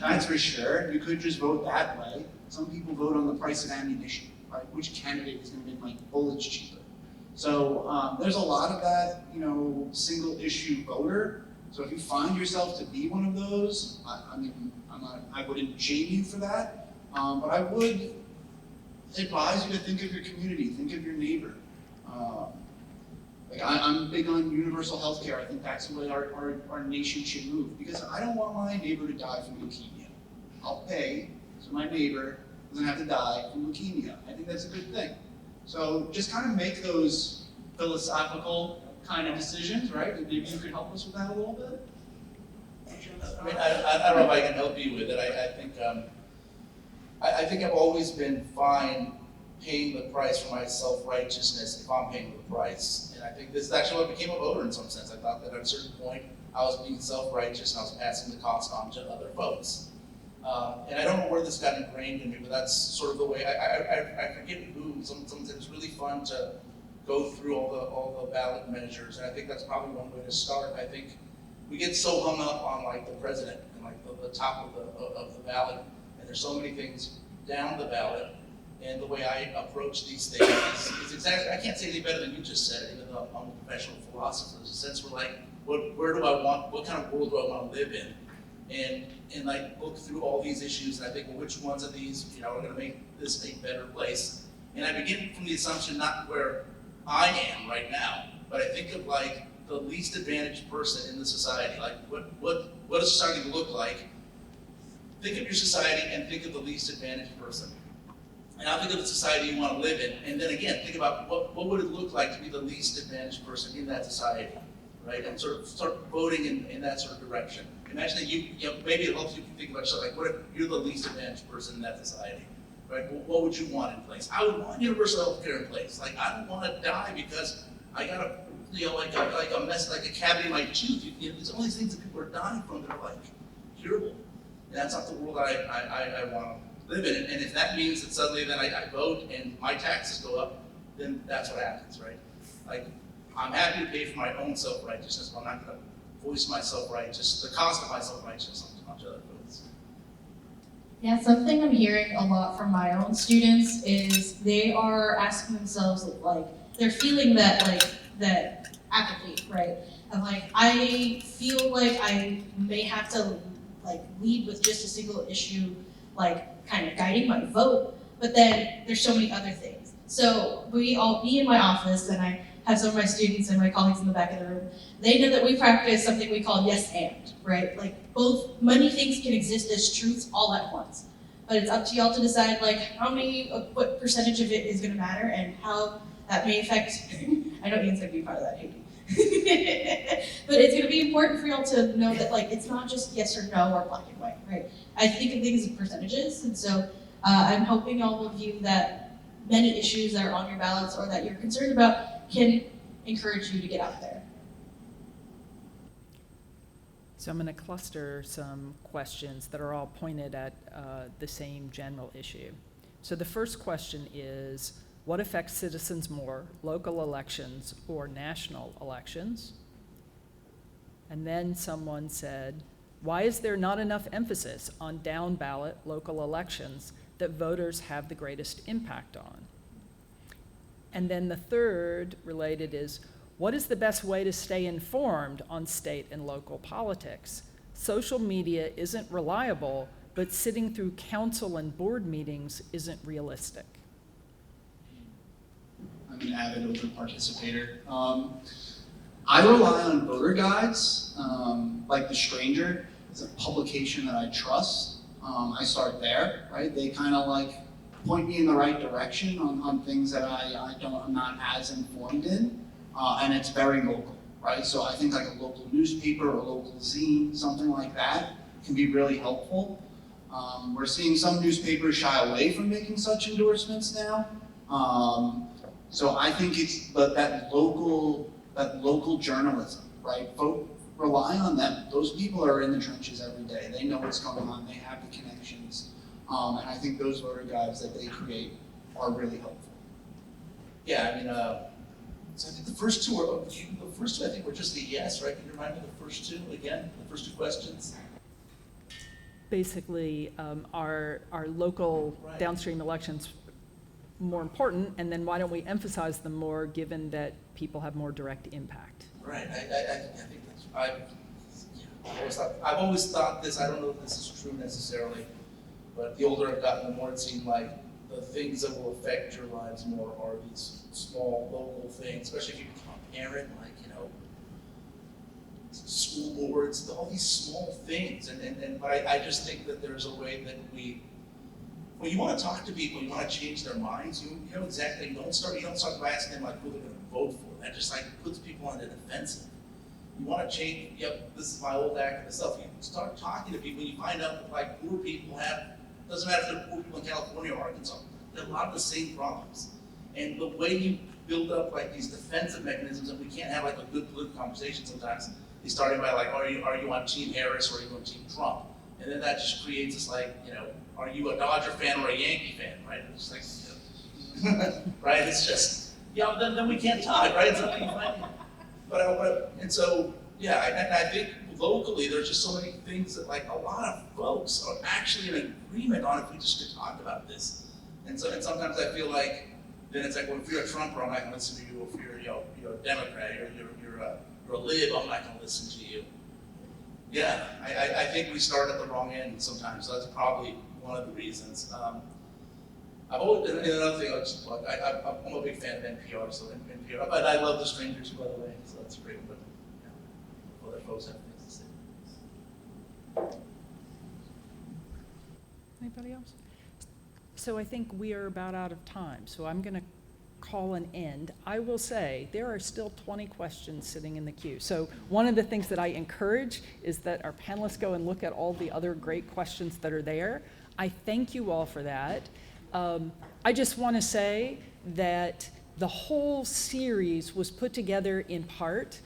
that's for sure. You could just vote that way. Some people vote on the price of ammunition, right? Which candidate is going to make my bullets cheaper? So there's a lot of that, single issue voter. So if you find yourself to be one of those, I wouldn't shame you for that, but I would advise you to think of your community, think of your neighbor. I'm big on universal health care. I think that's the way our nation should move, because I don't want my neighbor to die from leukemia. I'll pay so my neighbor doesn't have to die from leukemia. I think that's a good thing. So just kind of make those philosophical kind of decisions, right? And maybe you could help us with that a little bit. I mean, I don't know if I can help you with it. I think I've always been fine paying the price for my self-righteousness if I'm paying the price. And I think this is actually what I became a voter in some sense. I thought that at a certain point I was being self-righteous and I was passing the cost on to other folks. And I don't know where this got ingrained in me, but that's sort of the way, I forget who, someone said it's really fun to go through all the ballot measures, and I think that's probably one way to start. I think we get so hung up on like the president and like the top of the ballot, and there's so many things down the ballot, and the way I approach these things is exactly, I can't say any better than you just said, even though I'm a professional philosopher. There's a sense where like, what kind of world do I want to live in? And like look through all these issues, and I think, well, which ones of these, are going to make this a better place? And I begin from the assumption not where I am right now, but I think of like the least advantaged person in the society. Like what does society look like? Think of your society and think of the least advantaged person. And now think of the society you want to live in, and then again, think about what would it look like to be the least advantaged person in that society, right? And sort of start voting in that sort of direction. Imagine that you know, maybe it helps you think about yourself, like, what if you're the least advantaged person in that society, right? What would you want in place? I would want universal health care in place. Like, I don't want to die because I got a, you know, like a mess, like a cavity in my tooth. You know, there's all these things that people are dying from that are like curable. And that's not the world I want to live in. And if that means that suddenly then I vote and my taxes go up, then that's what happens, right? Like, I'm happy to pay for my own self-righteousness, but I'm not going to voice my self-righteousness, the cost of my self-righteousness onto other folks. Yeah, something I'm hearing a lot from my own students is they are asking themselves, like, they're feeling that apathy, right? Of like, I feel like I may have to like lead with just a single issue, like kind of guiding my vote, but then there's so many other things. So me in my office, and I have some of my students and my colleagues in the back of the room, they know that we practice something we call yes and, right? Like both, many things can exist as truths all at once. But it's up to y'all to decide like what percentage of it is gonna matter and how that may affect, I know Ian's gonna be part of that, Haiti. But it's gonna be important for y'all to know that like, it's not just yes or no or black and white, right? I think of things in percentages, and so I'm hoping y'all will view that many issues that are on your ballots or that you're concerned about can encourage you to get out there. So I'm going to cluster some questions that are all pointed at the same general issue. So the first question is, what affects citizens more, local elections or national elections? And then someone said, why is there not enough emphasis on down-ballot local elections that voters have the greatest impact on? And then the third related is, what is the best way to stay informed on state and local politics? Social media isn't reliable, but sitting through council and board meetings isn't realistic. I'm an avid open participator. I rely on voter guides, like The Stranger is a publication that I trust. I start there, right? They kind of like point me in the right direction on things that I'm not as informed in. And it's very local, right? So I think like a local newspaper or a local zine, something like that, can be really helpful. We're seeing some newspapers shy away from making such endorsements now. So I think it's that local journalism, right? Rely on them. Those people are in the trenches every day. They know what's going on. They have the connections. And I think those voter guides that they create are really helpful. Yeah, I mean, so I think the first two I think were just a yes, right? Can you remind me of the first two again? The first two questions? Basically, are local downstream elections more important, and then why don't we emphasize them more given that people have more direct impact? Right, I think that's, I've always thought this, I don't know if this is true necessarily, but the older I've gotten, the more it seemed like the things that will affect your lives more are these small local things, especially if you become a parent, like, you know, school boards, all these small things. But I just think that there's a way that when you want to talk to people, you want to change their minds, you know exactly, you don't start by asking them like who they're going to vote for. That just like puts people on the defensive. You want to change, yep, this is my old activist stuff. You start talking to people, you find out that like poor people doesn't matter if they're poor people in California or Arkansas, they have a lot of the same problems. And the way you build up like these defensive mechanisms, and we can't have like a good political conversation sometimes, is starting by like, are you on Team Harris or are you on Team Trump? And then that just creates this like, you know, are you a Dodger fan or a Yankee fan, right? It's like, you know, right? It's just, yeah, then we can't talk, right? So you find it. And so, yeah, and I think locally there's just so many things that like a lot of folks are actually in agreement on if we just could talk about this. And sometimes I feel like then it's like, well, if you're a Trumper, I'm not going to listen to you. If you're a Democrat, you're a lib, I'm not going to listen to you. Yeah, I think we start at the wrong end sometimes. So that's probably one of the reasons. I've always been, and another thing I'll just plug, I'm a big fan of NPR, so NPR, but I love The Stranger too, by the way, so that's great, but yeah, other folks have things to say. Anybody else? so I think we are about out of time. So I'm going to call an end. I will say there are still 20 questions sitting in the queue. So one of the things that I encourage is that our panelists go and look at all the other great questions that are there. I thank you all for that. I just want to say that the whole series was put together in part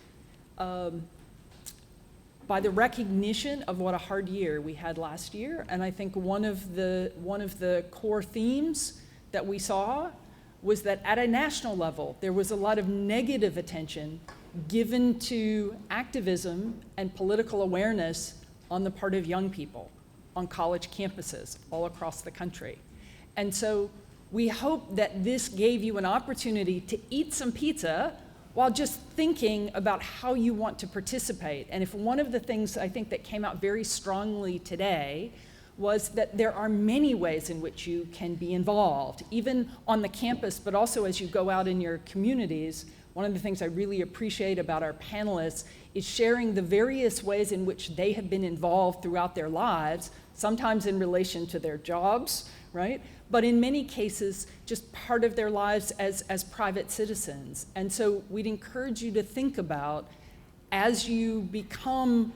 by the recognition of what a hard year we had last year. And I think one of the core themes that we saw was that at a national level, there was a lot of negative attention given to activism and political awareness on the part of young people on college campuses all across the country. And so we hope that this gave you an opportunity to eat some pizza while just thinking about how you want to participate. And if one of the things I think that came out very strongly today was that there are many ways in which you can be involved, even on the campus, but also as you go out in your communities. One of the things I really appreciate about our panelists is sharing the various ways in which they have been involved throughout their lives, sometimes in relation to their jobs, right? But in many cases, just part of their lives as private citizens. And so we'd encourage you to think about, as you become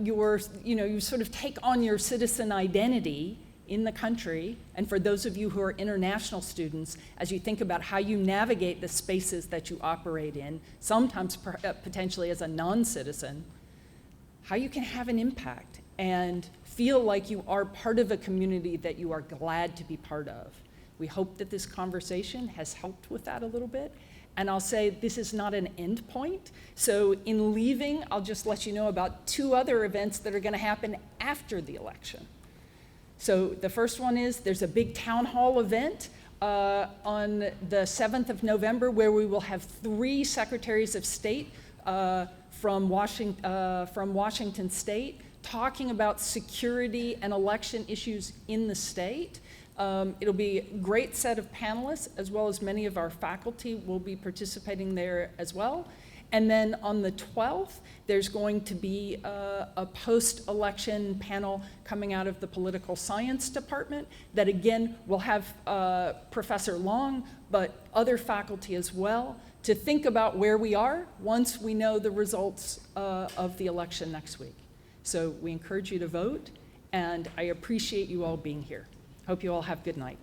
you sort of take on your citizen identity in the country, and for those of you who are international students, as you think about how you navigate the spaces that you operate in, sometimes potentially as a non-citizen, how you can have an impact and feel like you are part of a community that you are glad to be part of. We hope that this conversation has helped with that a little bit. And I'll say this is not an end point. So in leaving, I'll just let you know about 2 other events that are going to happen after the election. So the first one is there's a big town hall event on the 7th of November where we will have 3 secretaries of state from Washington State talking about security and election issues in the state. It'll be a great set of panelists, as well as many of our faculty will be participating there as well. And then on the 12th, there's going to be a post-election panel coming out of the political science department that again will have Professor Long, but other faculty as well, to think about where we are once we know the results of the election next week. So we encourage you to vote, and I appreciate you all being here. Hope you all have a good night.